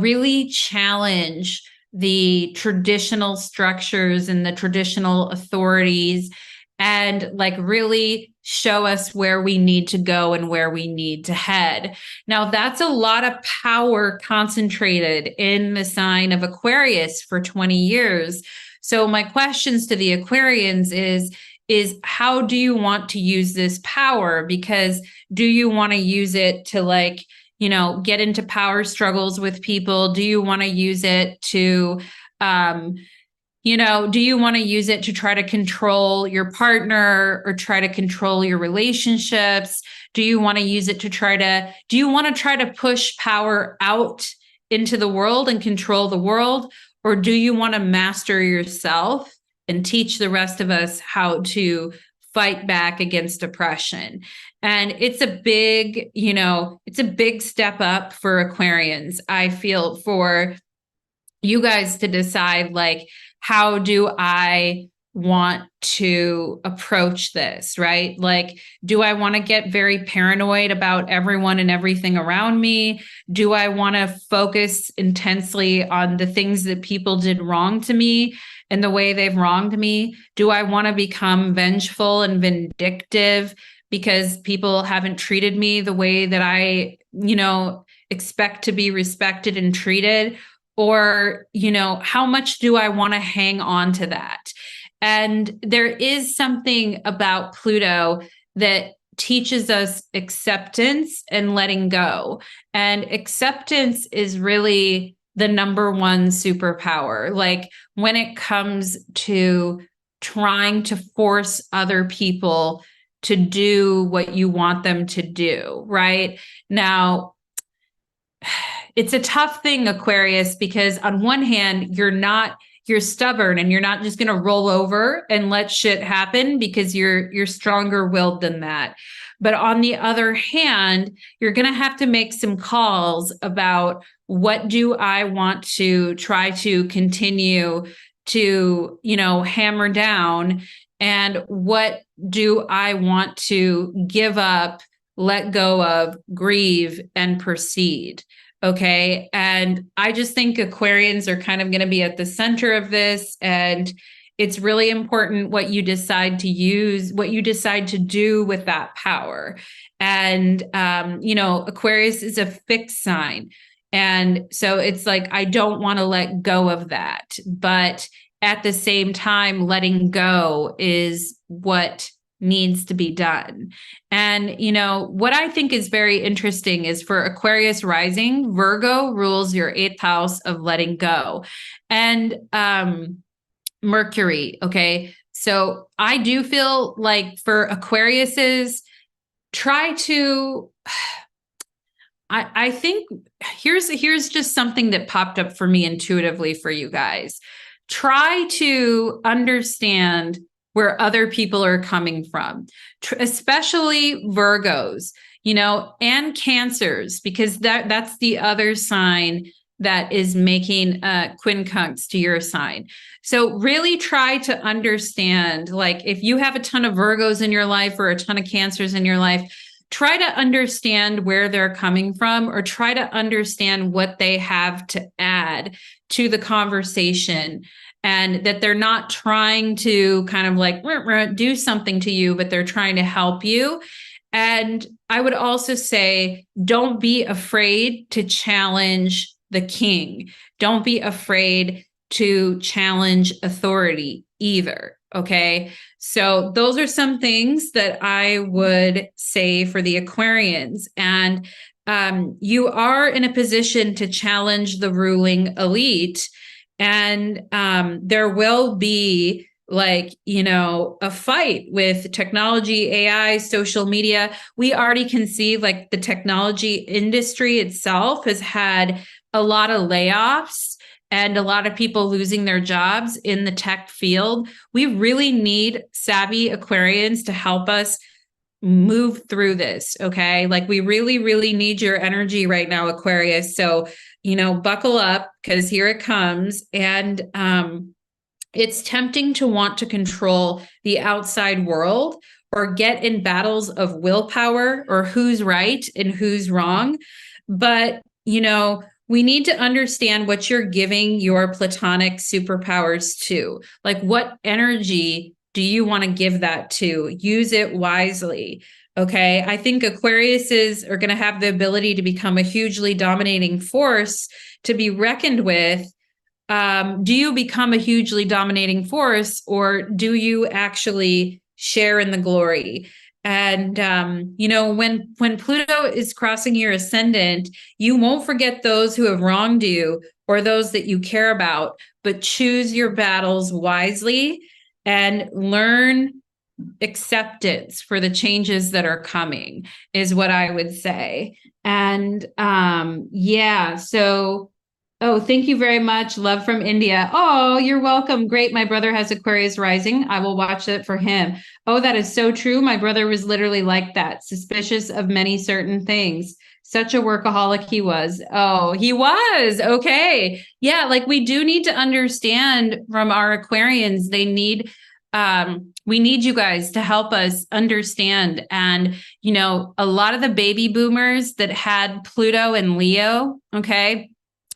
really challenge the traditional structures and the traditional authorities and like really show us where we need to go and where we need to head. Now, that's a lot of power concentrated in the sign of Aquarius for 20 years. So my questions to the Aquarians is how do you want to use this power? Because do you want to use it to like, get into power struggles with people? Do you want to use it to, do you want to use it to try to control your partner or try to control your relationships? Do you want to use it to do you want to try to push power out into the world and control the world? Or do you want to master yourself and teach the rest of us how to fight back against oppression? And it's a big, it's a big step up for Aquarians. I feel for you guys to decide like, how do I want to approach this, right? Like, do I want to get very paranoid about everyone and everything around me? Do I want to focus intensely on the things that people did wrong to me and the way they've wronged me? Do I want to become vengeful and vindictive because people haven't treated me the way that I, expect to be respected and treated? Or, how much do I want to hang on to that? And there is something about Pluto that teaches us acceptance and letting go. And acceptance is really the number one superpower. Like when it comes to trying to force other people to do what you want them to do, right? Now, it's a tough thing, Aquarius, because on one hand, you're stubborn and you're not just going to roll over and let shit happen because you're stronger willed than that. But on the other hand, you're going to have to make some calls about what do I want to try to continue to, hammer down, and what do I want to give up, let go of, grieve, and proceed. Okay. And I just think Aquarians are kind of going to be at the center of this. And it's really important what you decide to use, what you decide to do with that power. And, Aquarius is a fixed sign. And so it's like, I don't want to let go of that. But at the same time, letting go is what needs to be done. And, what I think is very interesting is for Aquarius rising, Virgo rules your 8th house of letting go. And Mercury, okay? So I do feel like for Aquariuses, try to, I think here's just something that popped up for me intuitively for you guys. Try to understand where other people are coming from, especially Virgos, and Cancers, because that's the other sign that is making quincunx to your sign. So really try to understand, like if you have a ton of Virgos in your life or a ton of Cancers in your life, try to understand where they're coming from, or try to understand what they have to add to the conversation. And that they're not trying to kind of like do something to you, but they're trying to help you. And I would also say, don't be afraid to challenge the king. Don't be afraid to challenge authority either. Okay. So those are some things that I would say for the Aquarians. And you are in a position to challenge the ruling elite. And there will be a fight with technology, AI, social media. We already can see like the technology industry itself has had a lot of layoffs and a lot of people losing their jobs in the tech field. We really need savvy Aquarians to help us move through this. Okay. Like we really, really need your energy right now, Aquarius. So, buckle up because here it comes. And it's tempting to want to control the outside world or get in battles of willpower or who's right and who's wrong. But, we need to understand what you're giving your platonic superpowers to. Like what energy do you want to give that to? Use it wisely. Okay. I think Aquariuses are going to have the ability to become a hugely dominating force to be reckoned with. Do you become a hugely dominating force, or do you actually share in the glory? And, when Pluto is crossing your ascendant, you won't forget those who have wronged you or those that you care about, but choose your battles wisely and learn acceptance for the changes that are coming is what I would say. And oh, thank you very much. Love from India. Oh, you're welcome. Great. My brother has Aquarius rising. I will watch it for him. Oh, that is so true. My brother was literally like that, suspicious of many certain things. Such a workaholic he was. Oh, he was. Okay. Yeah, like we do need to understand from our Aquarians, they need we need you guys to help us understand. And, you know, a lot of the baby boomers that had Pluto and Leo, okay,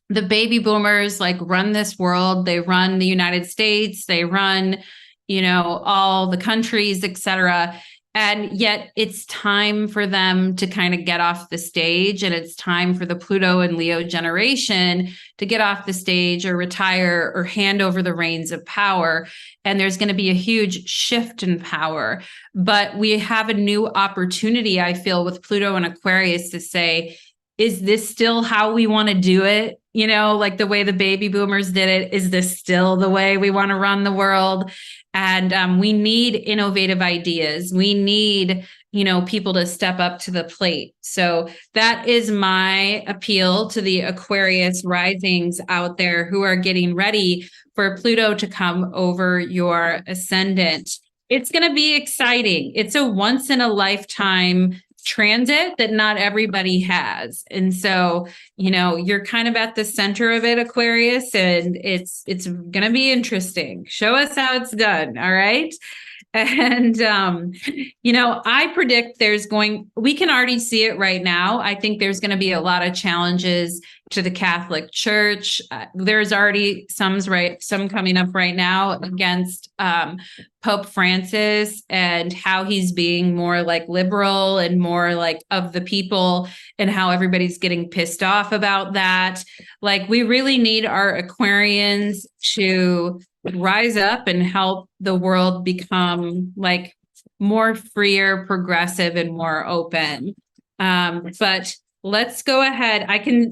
the baby boomers like run this world. They run the United States. They run, you know, all the countries, etc. And yet it's time for them to kind of get off the stage. And it's time for the Pluto and Leo generation to get off the stage or retire or hand over the reins of power. And there's going to be a huge shift in power. But we have a new opportunity, I feel, with Pluto and Aquarius to say, is this still how we want to do it? You know, like the way the baby boomers did it. Is this still the way we want to run the world? And we need innovative ideas. We need, you know, people to step up to the plate. So that is my appeal to the Aquarius risings out there who are getting ready for Pluto to come over your ascendant. It's going to be exciting. It's a once in a lifetime transit that not everybody has. And so, you know, you're kind of at the center of it, Aquarius, and it's going to be interesting. Show us how it's done. All right. And, you know, I predict we can already see it right now. I think there's going to be a lot of challenges to the Catholic Church. There's already some coming up right now against Pope Francis and how he's being more like liberal and more like of the people and how everybody's getting pissed off about that. Like, we really need our Aquarians to rise up and help the world become like more freer, progressive, and more open. But let's go ahead.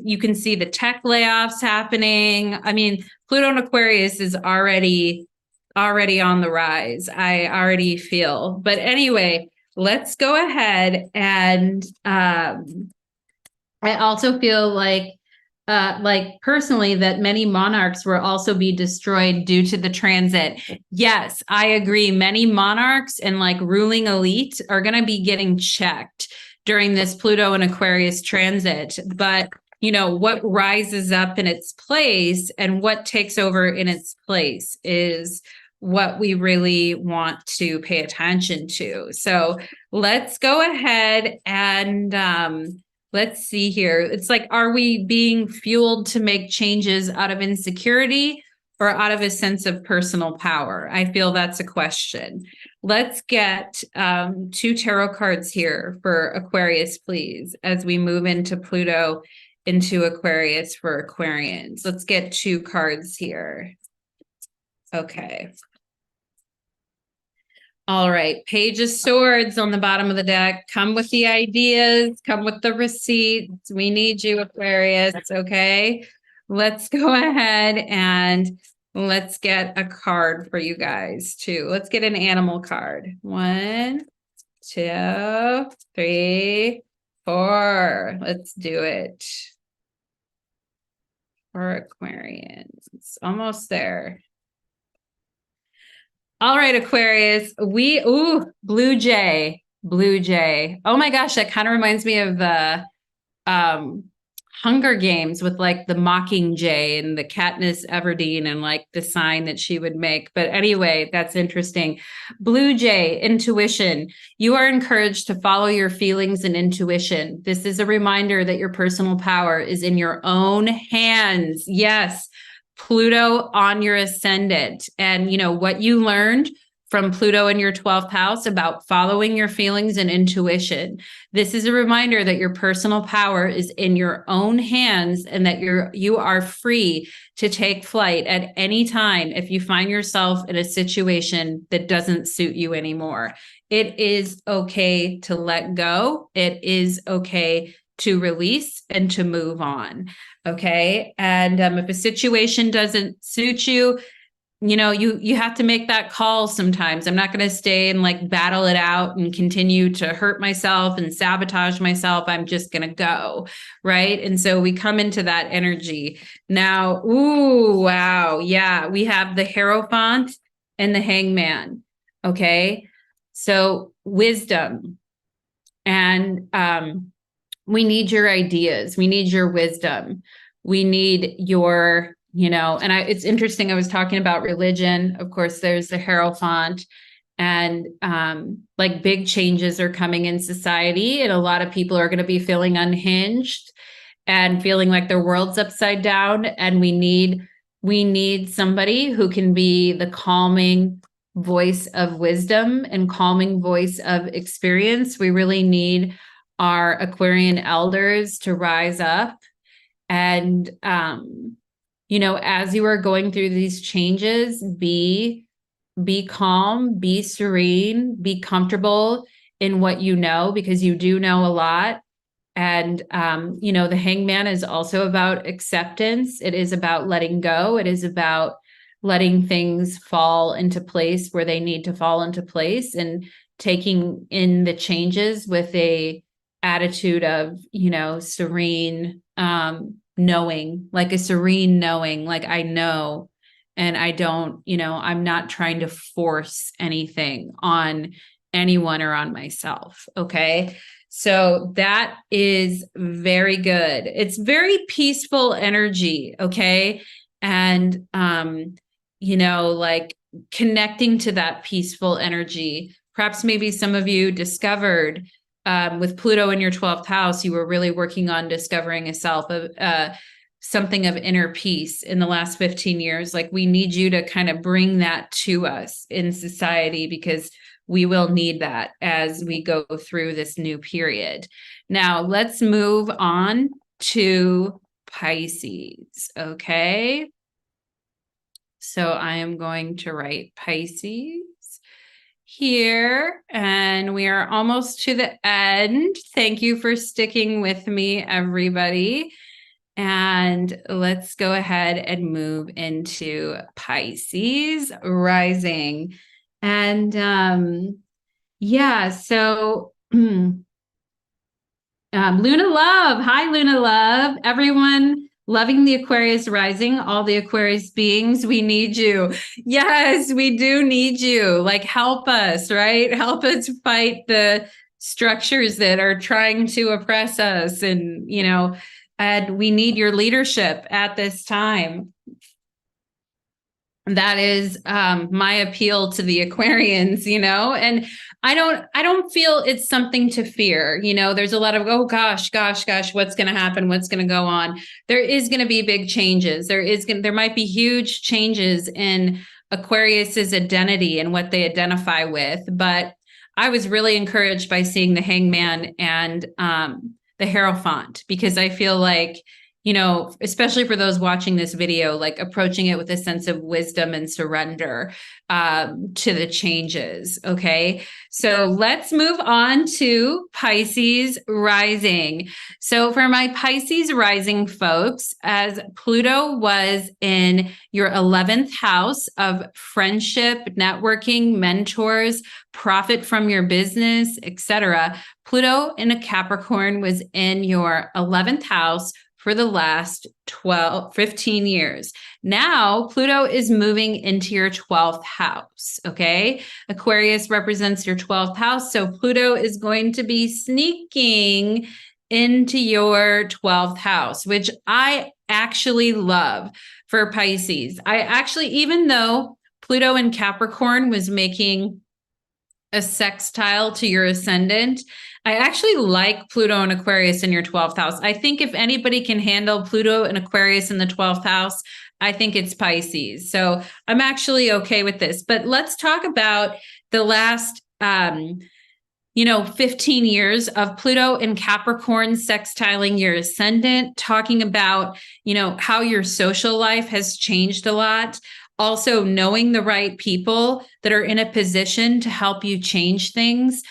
You can see the tech layoffs happening. I mean, Pluto and Aquarius is already on the rise. I already feel. But anyway, let's go ahead and I also feel like personally that many monarchs will also be destroyed due to the transit. Yes, I agree. Many monarchs and like ruling elite are going to be getting checked during this Pluto and Aquarius transit. But, you know, what rises up in its place and what takes over in its place is what we really want to pay attention to. So let's go ahead and let's see here. It's like, are we being fueled to make changes out of insecurity or out of a sense of personal power? I feel that's a question. Let's get 2 tarot cards here for Aquarius, please, as we move into Pluto, into Aquarius for Aquarians. Let's get 2 cards here. Okay. All right, Page of Swords on the bottom of the deck. Come with the ideas, come with the receipts. We need you, Aquarius, okay? Let's go ahead and let's get a card for you guys, too. Let's get an animal card. 1, 2, 3, 4. Let's do it. For Aquarians. Almost there. All right, Aquarius, Blue Jay. Oh my gosh, that kind of reminds me of the Hunger Games with like the Mockingjay and the Katniss Everdeen and like the sign that she would make. But anyway, that's interesting. Blue Jay, intuition. You are encouraged to follow your feelings and intuition. This is a reminder that your personal power is in your own hands. Yes. Pluto on your ascendant, and you know what you learned from Pluto in your 12th house about following your feelings and intuition. This is a reminder that your personal power is in your own hands and that you are free to take flight at any time if you find yourself in a situation that doesn't suit you anymore. It is okay to let go. It is okay to release and to move on. Okay. And if a situation doesn't suit you, you know, you have to make that call sometimes. I'm not going to stay and like battle it out and continue to hurt myself and sabotage myself. I'm just going to go. Right. And so we come into that energy now. Ooh, wow. Yeah. We have the Hierophant and the Hangman. Okay. So wisdom. And we need your ideas. We need your wisdom. We need your And it's interesting. I was talking about religion. Of course, there's the Hierophant, and like big changes are coming in society, and a lot of people are going to be feeling unhinged and feeling like their world's upside down. And we need somebody who can be the calming voice of wisdom and calming voice of experience. We really need our Aquarian elders to rise up. And, as you are going through these changes, be calm, be serene, be comfortable in what you know, because you do know a lot. And, the Hangman is also about acceptance. It is about letting go. It is about letting things fall into place where they need to fall into place, and taking in the changes with a attitude of, serene, knowing, like a serene knowing, like I know, and I don't, I'm not trying to force anything on anyone or on myself. Okay. So that is very good. It's very peaceful energy. Okay. And, like connecting to that peaceful energy. Perhaps maybe some of you discovered with Pluto in your 12th house, you were really working on discovering a self of something of inner peace in the last 15 years. Like we need you to kind of bring that to us in society, because we will need that as we go through this new period. Now, let's move on to Pisces. Okay. So I am going to write Pisces here, and we are almost to the end. Thank you for sticking with me, everybody. And let's go ahead and move into Pisces rising. And so Luna Love. Hi, Luna Love. Everyone loving the Aquarius rising, all the Aquarius beings, we need you. Yes, we do need you. Like, help us, right? Help us fight the structures that are trying to oppress us. And, and we need your leadership at this time. That is my appeal to the Aquarians, and I don't feel it's something to fear. There's a lot of, oh gosh, what's going to happen? What's going to go on? There is going to be big changes. There might be huge changes in Aquarius's identity and what they identify with. But I was really encouraged by seeing the Hangman and the Hierophant, because I feel like, especially for those watching this video, like approaching it with a sense of wisdom and surrender to the changes. Okay. So let's move on to Pisces rising. So for my Pisces rising folks, as Pluto was in your 11th house of friendship, networking, mentors, profit from your business, etc., Pluto in a Capricorn was in your 11th house for the last 15 years. Now, Pluto is moving into your 12th house, okay? Aquarius represents your 12th house, so Pluto is going to be sneaking into your 12th house, which I actually love for Pisces. Even though Pluto in Capricorn was making a sextile to your ascendant, I actually like Pluto and Aquarius in your 12th house. I think if anybody can handle Pluto and Aquarius in the 12th house, I think it's Pisces. So I'm actually okay with this. But let's talk about the last 15 years of Pluto and Capricorn sextiling your ascendant, talking about, how your social life has changed a lot. Also knowing the right people that are in a position to help you change things,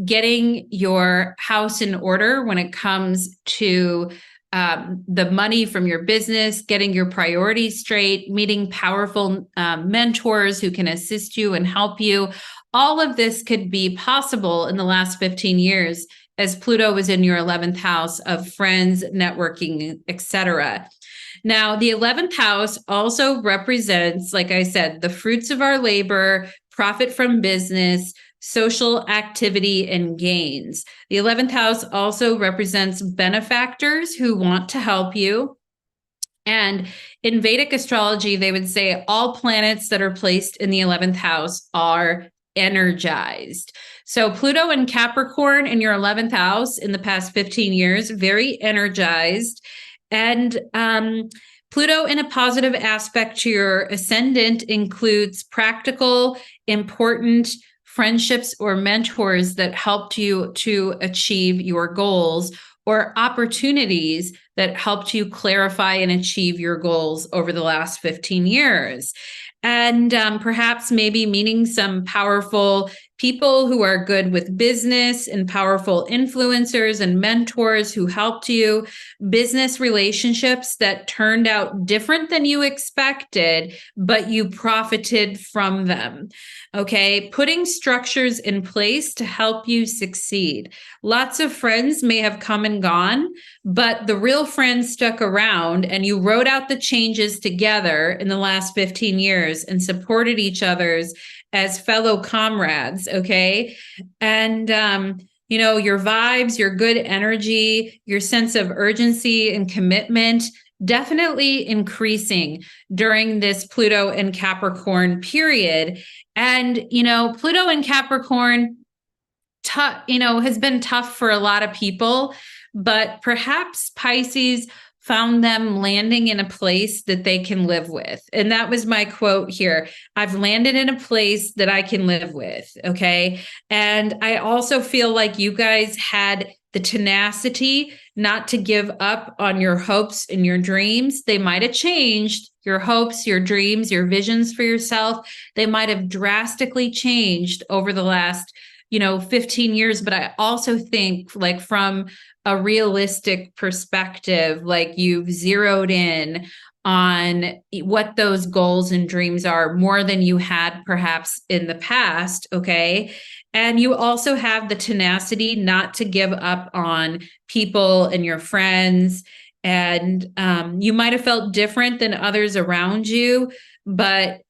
getting your house in order when it comes to the money from your business, getting your priorities straight, meeting powerful mentors who can assist you and help you. All of this could be possible in the last 15 years as Pluto was in your 11th house of friends, networking, etc. Now, the 11th house also represents, like I said, the fruits of our labor, profit from business, social activity, and gains. The 11th house also represents benefactors who want to help you. And in Vedic astrology, they would say all planets that are placed in the 11th house are energized. So Pluto and Capricorn in your 11th house in the past 15 years, very energized. And Pluto in a positive aspect to your ascendant includes practical, important friendships or mentors that helped you to achieve your goals, or opportunities that helped you clarify and achieve your goals over the last 15 years. And perhaps maybe meeting some powerful people who are good with business, and powerful influencers and mentors who helped you, business relationships that turned out different than you expected, but you profited from them. Okay, putting structures in place to help you succeed. Lots of friends may have come and gone, but the real friends stuck around, and you wrote out the changes together in the last 15 years and supported each other's as fellow comrades. Okay. And, your vibes, your good energy, your sense of urgency and commitment definitely increasing during this Pluto and Capricorn period. And, Pluto and Capricorn, has been tough for a lot of people, but perhaps Pisces found them landing in a place that they can live with. And that was my quote here. I've landed in a place that I can live with. Okay. And I also feel like you guys had the tenacity not to give up on your hopes and your dreams. They might have changed. Your hopes, your dreams, your visions for yourself, they might have drastically changed over the last 15 years. But I also think, like, from a realistic perspective, like, you've zeroed in on what those goals and dreams are more than you had perhaps in the past. Okay. And you also have the tenacity not to give up on people and your friends. And you might have felt different than others around you, but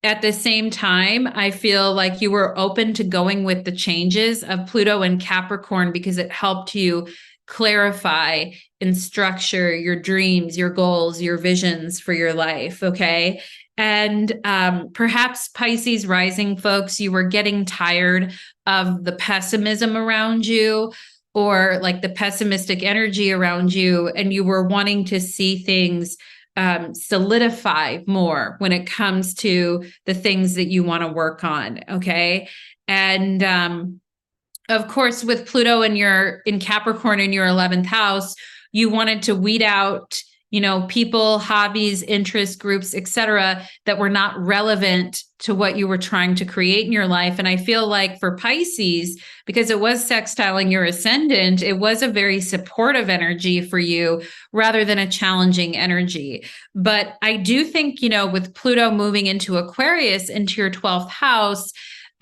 at the same time, I feel like you were open to going with the changes of Pluto and Capricorn because it helped you clarify and structure your dreams, your goals, your visions for your life. Okay. And perhaps Pisces rising folks, you were getting tired of the pessimism around you, or like the pessimistic energy around you, and you were wanting to see things solidify more when it comes to the things that you want to work on. Okay. And of course, with Pluto in Capricorn in your 11th house, you wanted to weed out, people, hobbies, interest groups, etc., that were not relevant to what you were trying to create in your life. And I feel like for Pisces, because it was sextiling your ascendant, it was a very supportive energy for you rather than a challenging energy. But I do think, with Pluto moving into Aquarius, into your 12th house,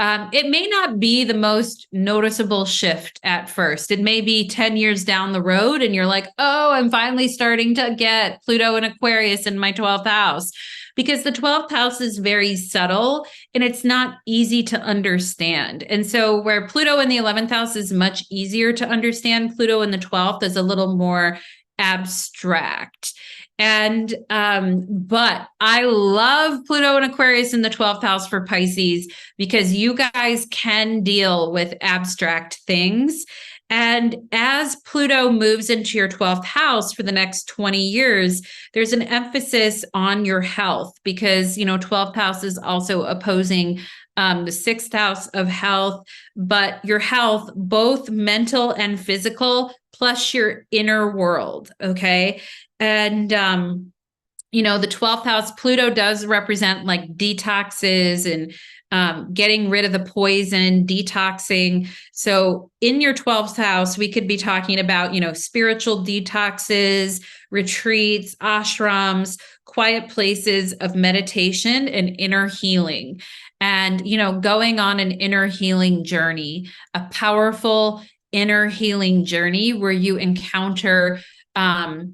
it may not be the most noticeable shift at first. It may be 10 years down the road and you're like, oh, I'm finally starting to get Pluto and Aquarius in my 12th house. Because the 12th house is very subtle and it's not easy to understand. And so where Pluto in the 11th house is much easier to understand, Pluto in the 12th is a little more abstract. And but I love Pluto and Aquarius in the 12th house for Pisces because you guys can deal with abstract things. And as Pluto moves into your 12th house for the next 20 years, there's an emphasis on your health because, 12th house is also opposing the 6th house of health, but your health, both mental and physical, plus your inner world. Okay. And, the 12th house, Pluto does represent like detoxes and getting rid of the poison, detoxing. So in your 12th house, we could be talking about, spiritual detoxes, retreats, ashrams, quiet places of meditation and inner healing. And, going on an inner healing journey, a powerful inner healing journey where you encounter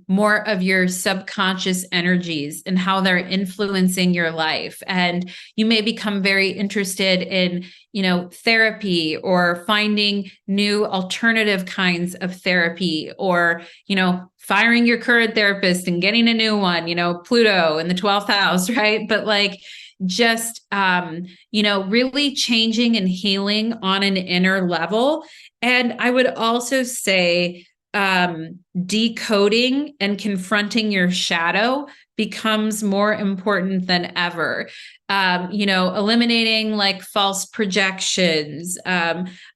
more of your subconscious energies and how they're influencing your life. And you may become very interested in, therapy, or finding new alternative kinds of therapy, or, firing your current therapist and getting a new one, Pluto in the 12th house, right? But like, just, really changing and healing on an inner level. And I would also say, decoding and confronting your shadow becomes more important than ever. Eliminating like false projections,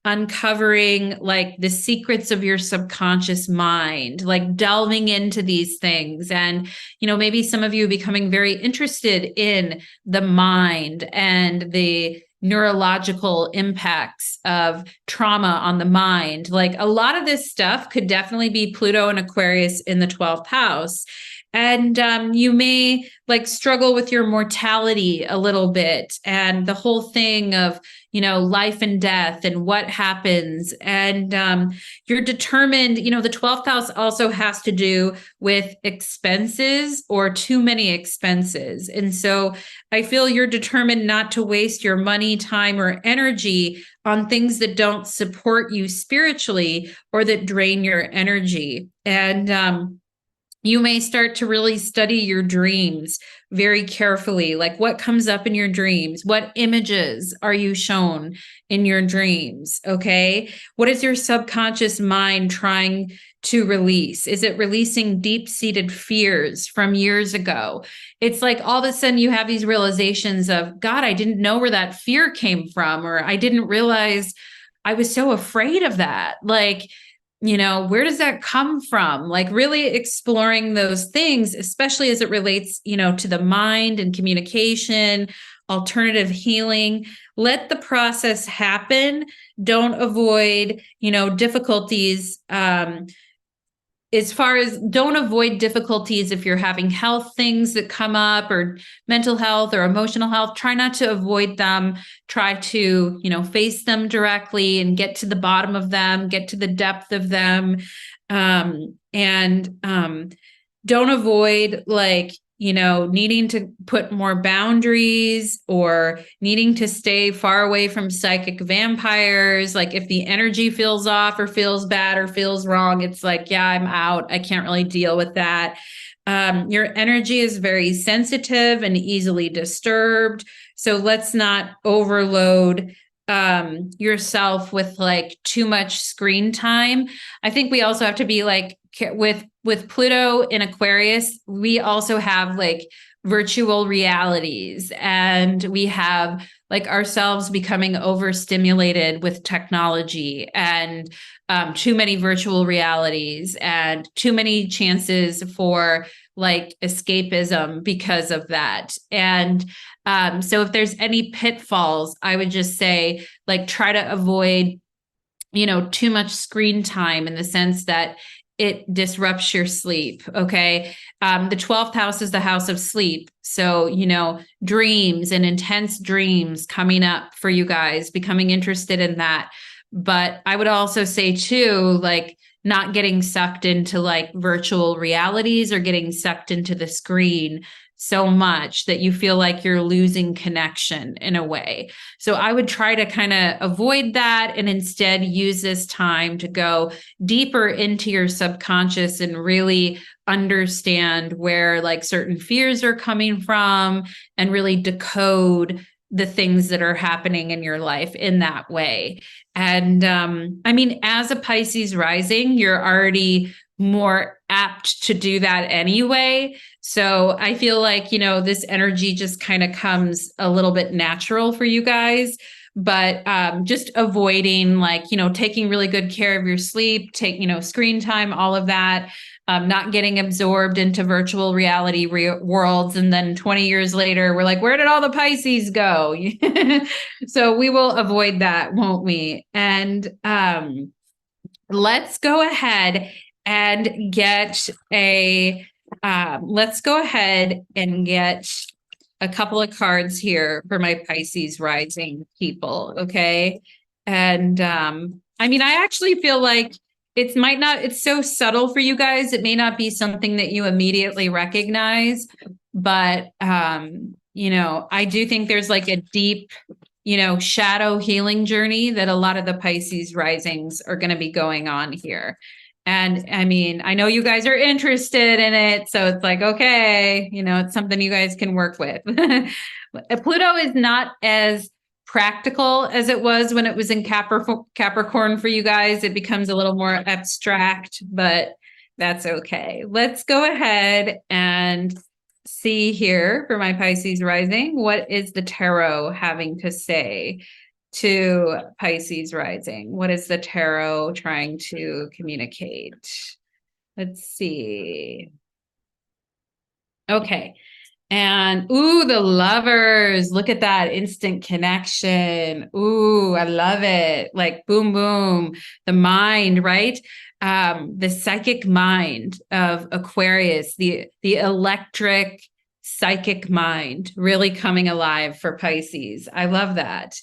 uncovering like the secrets of your subconscious mind, like delving into these things. And, maybe some of you becoming very interested in the mind and the neurological impacts of trauma on the mind. Like, a lot of this stuff could definitely be Pluto and Aquarius in the 12th house. And you may like struggle with your mortality a little bit, and the whole thing of, life and death and what happens. And you're determined, the 12th house also has to do with expenses or too many expenses. And so I feel you're determined not to waste your money, time, or energy on things that don't support you spiritually or that drain your energy. And you may start to really study your dreams very carefully. Like, what comes up in your dreams? What images are you shown in your dreams? Okay. What is your subconscious mind trying to release? Is it releasing deep-seated fears from years ago? It's like all of a sudden you have these realizations of, God, I didn't know where that fear came from, or I didn't realize I was so afraid of that. Like, where does that come from? Like, really exploring those things, especially as it relates, to the mind and communication, alternative healing. Let the process happen. Don't avoid, difficulties. Don't avoid difficulties if you're having health things that come up, or mental health or emotional health. Try not to avoid them. Try to, face them directly and get to the bottom of them, get to the depth of them. And don't avoid like, needing to put more boundaries or needing to stay far away from psychic vampires. Like, if the energy feels off or feels bad or feels wrong, it's like, yeah, I'm out. I can't really deal with that. Your energy is very sensitive and easily disturbed. So let's not overload yourself with like too much screen time. I think we also have to be like, with Pluto in Aquarius, we also have like virtual realities, and we have like ourselves becoming overstimulated with technology, and too many virtual realities, and too many chances for like escapism because of that. And so if there's any pitfalls, I would just say like try to avoid, too much screen time, in the sense that it disrupts your sleep. Okay. The 12th house is the house of sleep. So, dreams and intense dreams coming up for you guys, becoming interested in that. But I would also say too, like, not getting sucked into like virtual realities or getting sucked into the screen so much that you feel like you're losing connection in a way. So I would try to kind of avoid that, and instead use this time to go deeper into your subconscious and really understand where like certain fears are coming from, and really decode the things that are happening in your life in that way. And as a Pisces rising, you're already more apt to do that anyway. So I feel like, this energy just kind of comes a little bit natural for you guys. But just avoiding like, taking really good care of your sleep, screen time, all of that. Not getting absorbed into virtual reality worlds. And then 20 years later, we're like, where did all the Pisces go? So we will avoid that, won't we? And let's go ahead and get a couple of cards here for my Pisces rising people. Okay. And I actually feel like it's so subtle for you guys. It may not be something that you immediately recognize, but, I do think there's like a deep, shadow healing journey that a lot of the Pisces risings are going to be going on here. And I mean, I know you guys are interested in it. So it's like, okay, it's something you guys can work with. Pluto is not as practical as it was when it was in Capricorn for you guys. It becomes a little more abstract, but that's okay. Let's go ahead and see here for my Pisces rising. What is the tarot having to say to Pisces rising? What is the tarot trying to communicate? Let's see. Okay. And ooh, the lovers. Look at that instant connection. Ooh, I love it. Like boom, boom. The mind, right? The psychic mind of Aquarius, the electric psychic mind really coming alive for Pisces. I love that.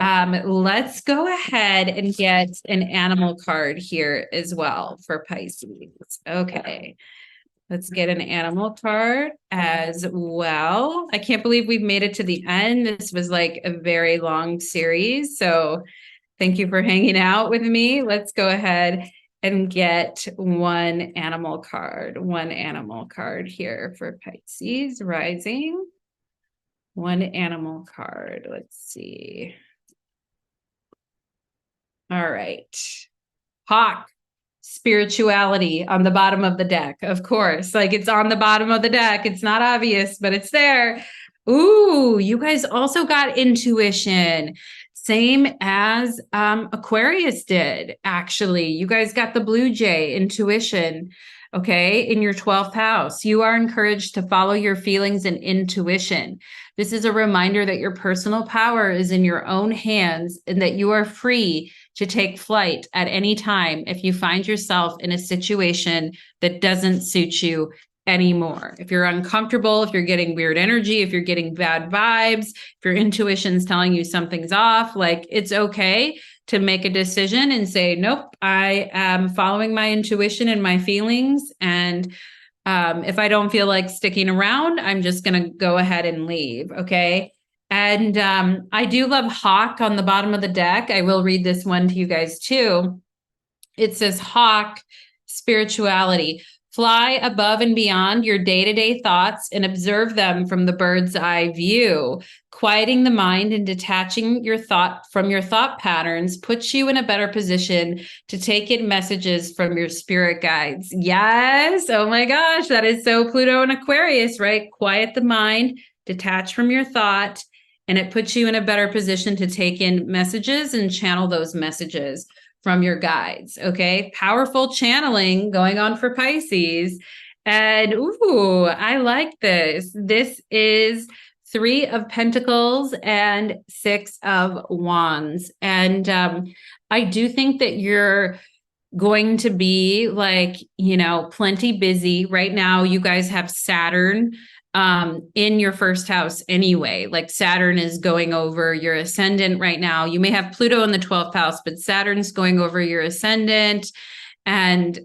Let's go ahead and get an animal card here as well for Pisces. Okay. Let's get an animal card as well. I can't believe we've made it to the end. This was like a very long series. So thank you for hanging out with me. Let's go ahead and get one animal card here for Pisces rising. One animal card. Let's see. All right. Hawk. Spirituality on the bottom of the deck, of course. Like it's on the bottom of the deck. It's not obvious, but it's there. Ooh, you guys also got intuition. Same as Aquarius did, actually. You guys got the Blue Jay, intuition, okay, in your 12th house. You are encouraged to follow your feelings and intuition. This is a reminder that your personal power is in your own hands and that you are free to take flight at any time if you find yourself in a situation that doesn't suit you anymore. If you're uncomfortable, if you're getting weird energy, if you're getting bad vibes, if your intuition's telling you something's off, like it's okay to make a decision and say, nope, I am following my intuition and my feelings. And if I don't feel like sticking around, I'm just going to go ahead and leave. Okay. And I do love Hawk on the bottom of the deck. I will read this one to you guys too. It says Hawk, spirituality. Fly above and beyond your day-to-day thoughts and observe them from the bird's eye view. Quieting the mind and detaching your thought from your thought patterns puts you in a better position to take in messages from your spirit guides. Yes. Oh my gosh. That is so Pluto and Aquarius, right? Quiet the mind, detach from your thought, and it puts you in a better position to take in messages and channel those messages from your guides. Okay. Powerful channeling going on for Pisces. And ooh, I like this. This is 3 of Pentacles and 6 of Wands. And I do think that you're going to be like, plenty busy right now. You guys have Saturn in your first house anyway. Like Saturn is going over your ascendant right now. You may have Pluto in the 12th house, but Saturn's going over your ascendant. And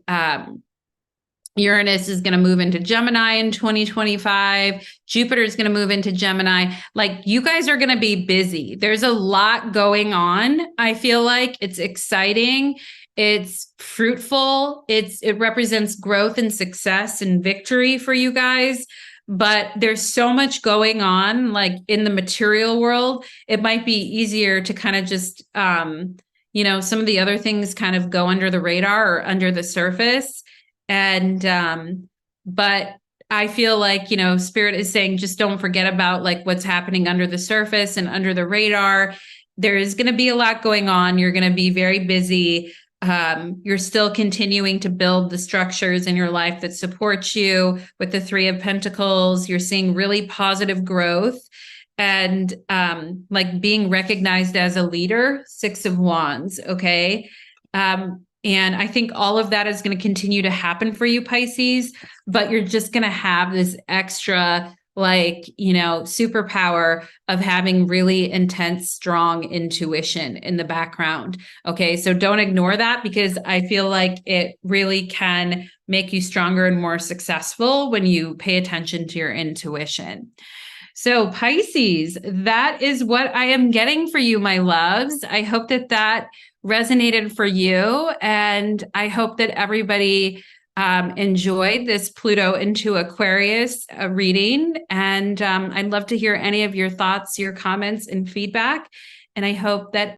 Uranus is going to move into Gemini in 2025. Jupiter is going to move into Gemini. Like you guys are going to be busy. There's a lot going on. I feel like it's exciting. It's fruitful. It represents growth and success and victory for you guys. But there's so much going on, like in the material world, it might be easier to kind of just, some of the other things kind of go under the radar or under the surface. And, but I feel like, Spirit is saying, just don't forget about like what's happening under the surface and under the radar. There is going to be a lot going on. You're going to be very busy. You're still continuing to build the structures in your life that support you with the 3 of Pentacles. You're seeing really positive growth and like being recognized as a leader, 6 of Wands. Okay. And I think all of that is going to continue to happen for you, Pisces, but you're just going to have this extra like, you know, superpower of having really intense, strong intuition in the background. Okay. So don't ignore that, because I feel like it really can make you stronger and more successful when you pay attention to your intuition. So Pisces, that is what I am getting for you, my loves. I hope that that resonated for you. And I hope that everybody enjoyed this Pluto into Aquarius reading. And I'd love to hear any of your thoughts, your comments, and feedback. And I hope that